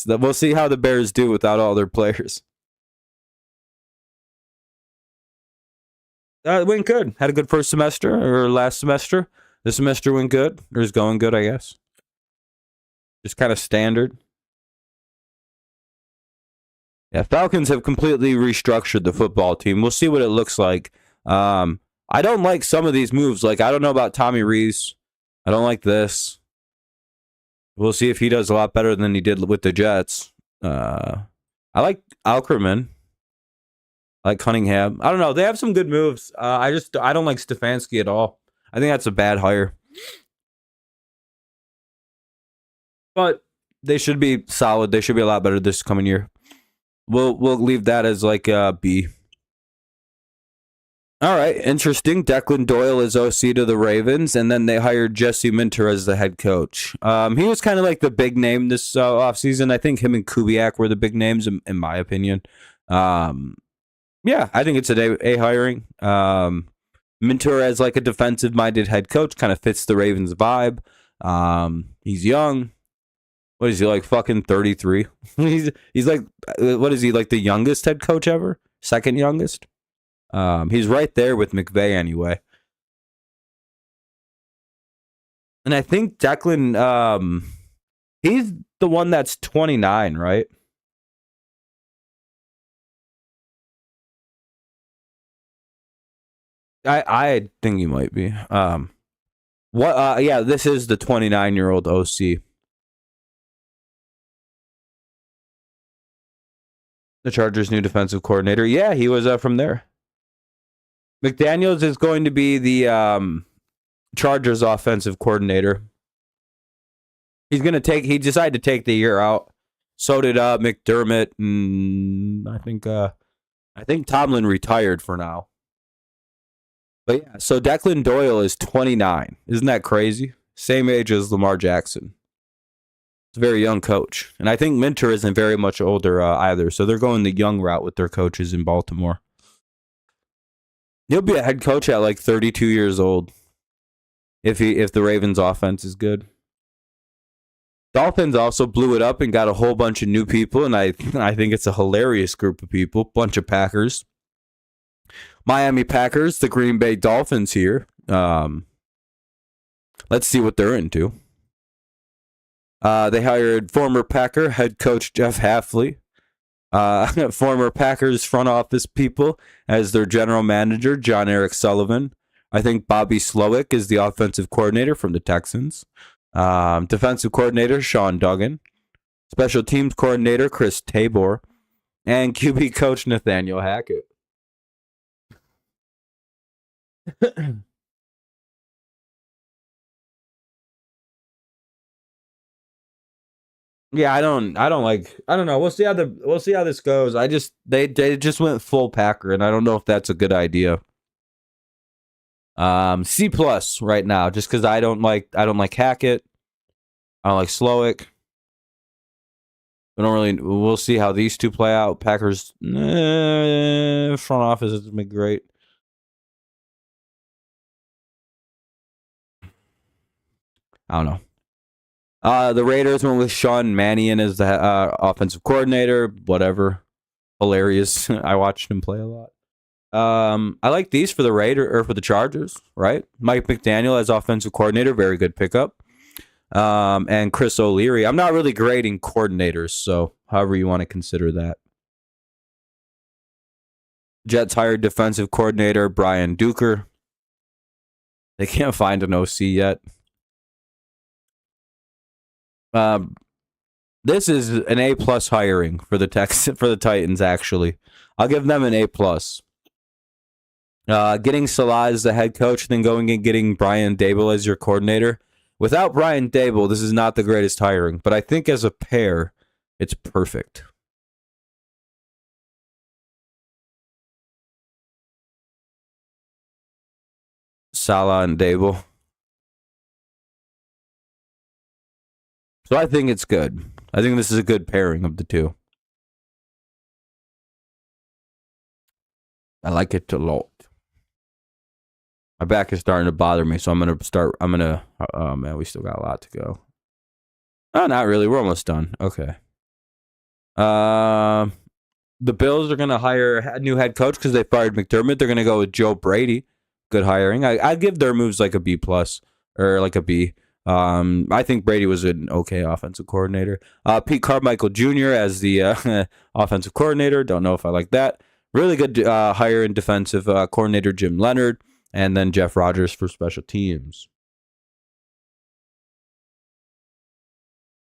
we'll see how the Bears do without all their players. It went good. Had a good first semester or last semester. This semester went good, or is going good, I guess. Just kind of standard. Yeah, Falcons have completely restructured the football team. We'll see what it looks like. I don't like some of these moves. Like, I don't know about Tommy Rees. I don't like this. We'll see if he does a lot better than he did with the Jets. I like Alkerman. I like Cunningham. I don't know. They have some good moves. I don't like Stefanski at all. I think that's a bad hire. But they should be solid. They should be a lot better this coming year. We'll leave that as like a B. All right, interesting. Declan Doyle is OC to the Ravens, and then they hired Jesse Minter as the head coach. He was kind of like the big name this offseason. I think him and Kubiak were the big names, in my opinion. Yeah, I think it's an A hiring. Minter as like a defensive-minded head coach kind of fits the Ravens vibe. He's young. What is he, like fucking 33? he's like, what is he, like the youngest head coach ever? Second youngest? He's right there with McVay anyway. And I think Declan, he's the one that's 29, right? I think he might be. Yeah, this is the 29-year-old OC. The Chargers' new defensive coordinator. Yeah, he was from there. McDaniels is going to be the Chargers offensive coordinator. He decided to take the year out. So did McDermott, and I think Tomlin retired for now. But yeah, so Declan Doyle is 29. Isn't that crazy? Same age as Lamar Jackson. It's a very young coach. And I think Minter isn't very much older either. So they're going the young route with their coaches in Baltimore. He'll be a head coach at like 32 years old if the Ravens offense is good. Dolphins also blew it up and got a whole bunch of new people, and I think it's a hilarious group of people. Bunch of Packers. Miami Packers, the Green Bay Dolphins here. Let's see what they're into. They hired former Packer head coach Jeff Hafley, former Packers front office people as their general manager, John Eric Sullivan. I think Bobby Slowick is the offensive coordinator from the Texans. Defensive coordinator, Sean Duggan. Special teams coordinator, Chris Tabor. And QB coach, Nathaniel Hackett. Yeah, I don't know. We'll see how this goes. They just went full Packer, and I don't know if that's a good idea. C plus right now, just because I don't like Hackett. I don't like Slowick. We'll see how these two play out. Packers front office has been great. I don't know. The Raiders went with Sean Mannion as the offensive coordinator. Whatever, hilarious. I watched him play a lot. I like these for the Chargers. Right, Mike McDaniel as offensive coordinator, very good pickup. And Chris O'Leary. I'm not really grading coordinators, so however you want to consider that. Jets hired defensive coordinator Brian Duker. They can't find an OC yet. This is an A plus hiring for the Titans. Actually, I'll give them an A plus. Getting Salah as the head coach, then going and getting Brian Daboll as your coordinator. Without Brian Daboll, this is not the greatest hiring, but I think as a pair, it's perfect. Salah and Daboll. So I think it's good. I think this is a good pairing of the two. I like it a lot. My back is starting to bother me, so I'm gonna. Oh man, we still got a lot to go. Oh, not really. We're almost done. Okay. The Bills are gonna hire a new head coach because they fired McDermott. They're gonna go with Joe Brady. Good hiring. I'd give their moves like a B plus or like a B. I think Brady was an okay offensive coordinator. Pete Carmichael Jr. as the offensive coordinator. Don't know if I like that. Really good hire in defensive coordinator Jim Leonard, and then Jeff Rodgers for special teams.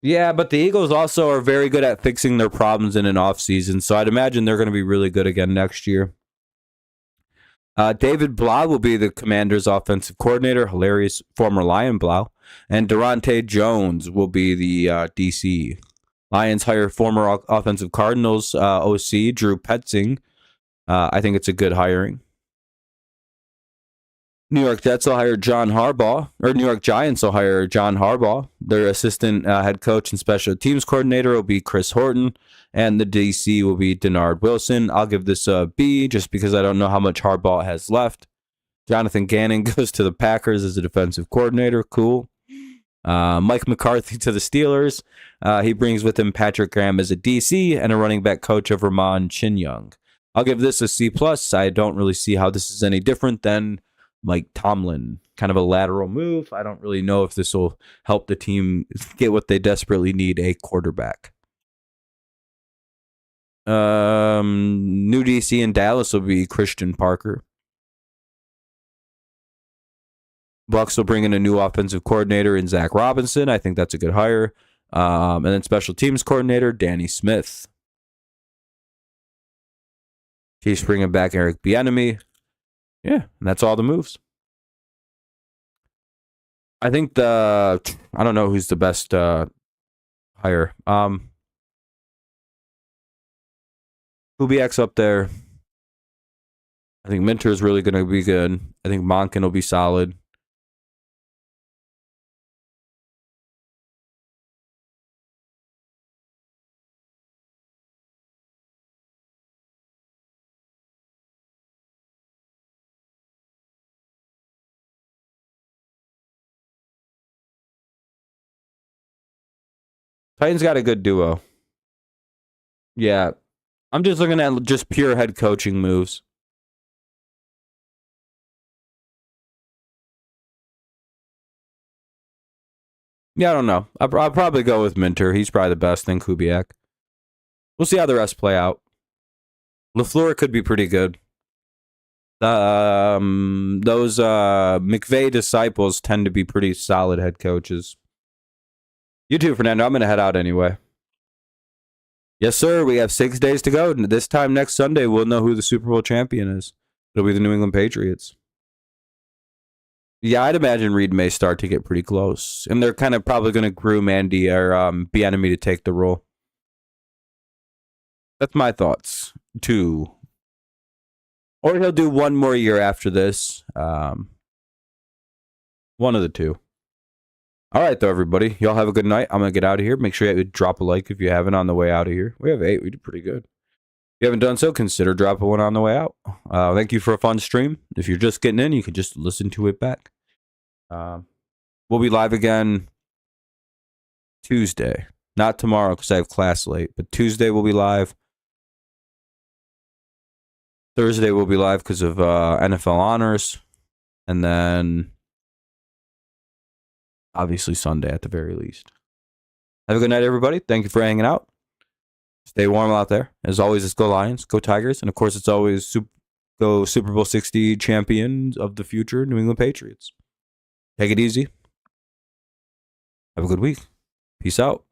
Yeah, but the Eagles also are very good at fixing their problems in an offseason, so I'd imagine they're going to be really good again next year. David Blau will be the Commanders' offensive coordinator, hilarious former Lion Blau, and Durante Jones will be the DC. Lions hire former offensive Cardinals OC Drew Petzing. I think it's a good hiring. New York Jets will hire John Harbaugh, or New York Giants will hire John Harbaugh. Their assistant head coach and special teams coordinator will be Chris Horton, and the DC will be Denard Wilson. I'll give this a B just because I don't know how much Harbaugh has left. Jonathan Gannon goes to the Packers as a defensive coordinator. Cool. Mike McCarthy to the Steelers. He brings with him Patrick Graham as a DC and a running back coach of Ramon Chinyoung. I'll give this a C+. I don't really see how this is any different than Mike Tomlin. Kind of a lateral move. I don't really know if this will help the team get what they desperately need, a quarterback. New DC in Dallas will be Christian Parker. Bucks will bring in a new offensive coordinator in Zach Robinson. I think that's a good hire. And then special teams coordinator, Danny Smith. Chiefs bringing back Eric Bieniemy. Yeah, and that's all the moves. I think I don't know who's the best hire. Kubiak's up there. I think Minter is really going to be good. I think Monken will be solid. Titans got a good duo. Yeah. I'm just looking at just pure head coaching moves. Yeah, I don't know. I'll probably go with Minter. He's probably the best thing, Kubiak. We'll see how the rest play out. LaFleur could be pretty good. Those McVay disciples tend to be pretty solid head coaches. You too, Fernando. I'm going to head out anyway. Yes, sir. We have 6 days to go. This time next Sunday, we'll know who the Super Bowl champion is. It'll be the New England Patriots. Yeah, I'd imagine Reed may start to get pretty close. And they're kind of probably going to groom Andy or Bieniemy to take the role. That's my thoughts, too. Or he'll do one more year after this. One of the two. All right, though, everybody. Y'all have a good night. I'm going to get out of here. Make sure you drop a like if you haven't on the way out of here. We have 8. We did pretty good. If you haven't done so, consider dropping one on the way out. Thank you for a fun stream. If you're just getting in, you can just listen to it back. We'll be live again Tuesday. Not tomorrow because I have class late, but Tuesday we'll be live. Thursday we'll be live because of NFL honors. And then obviously Sunday at the very least. Have a good night, everybody. Thank you for hanging out. Stay warm out there. As always, it's go Lions, go Tigers. And of course, it's always go Super Bowl 60 champions of the future, New England Patriots. Take it easy. Have a good week. Peace out.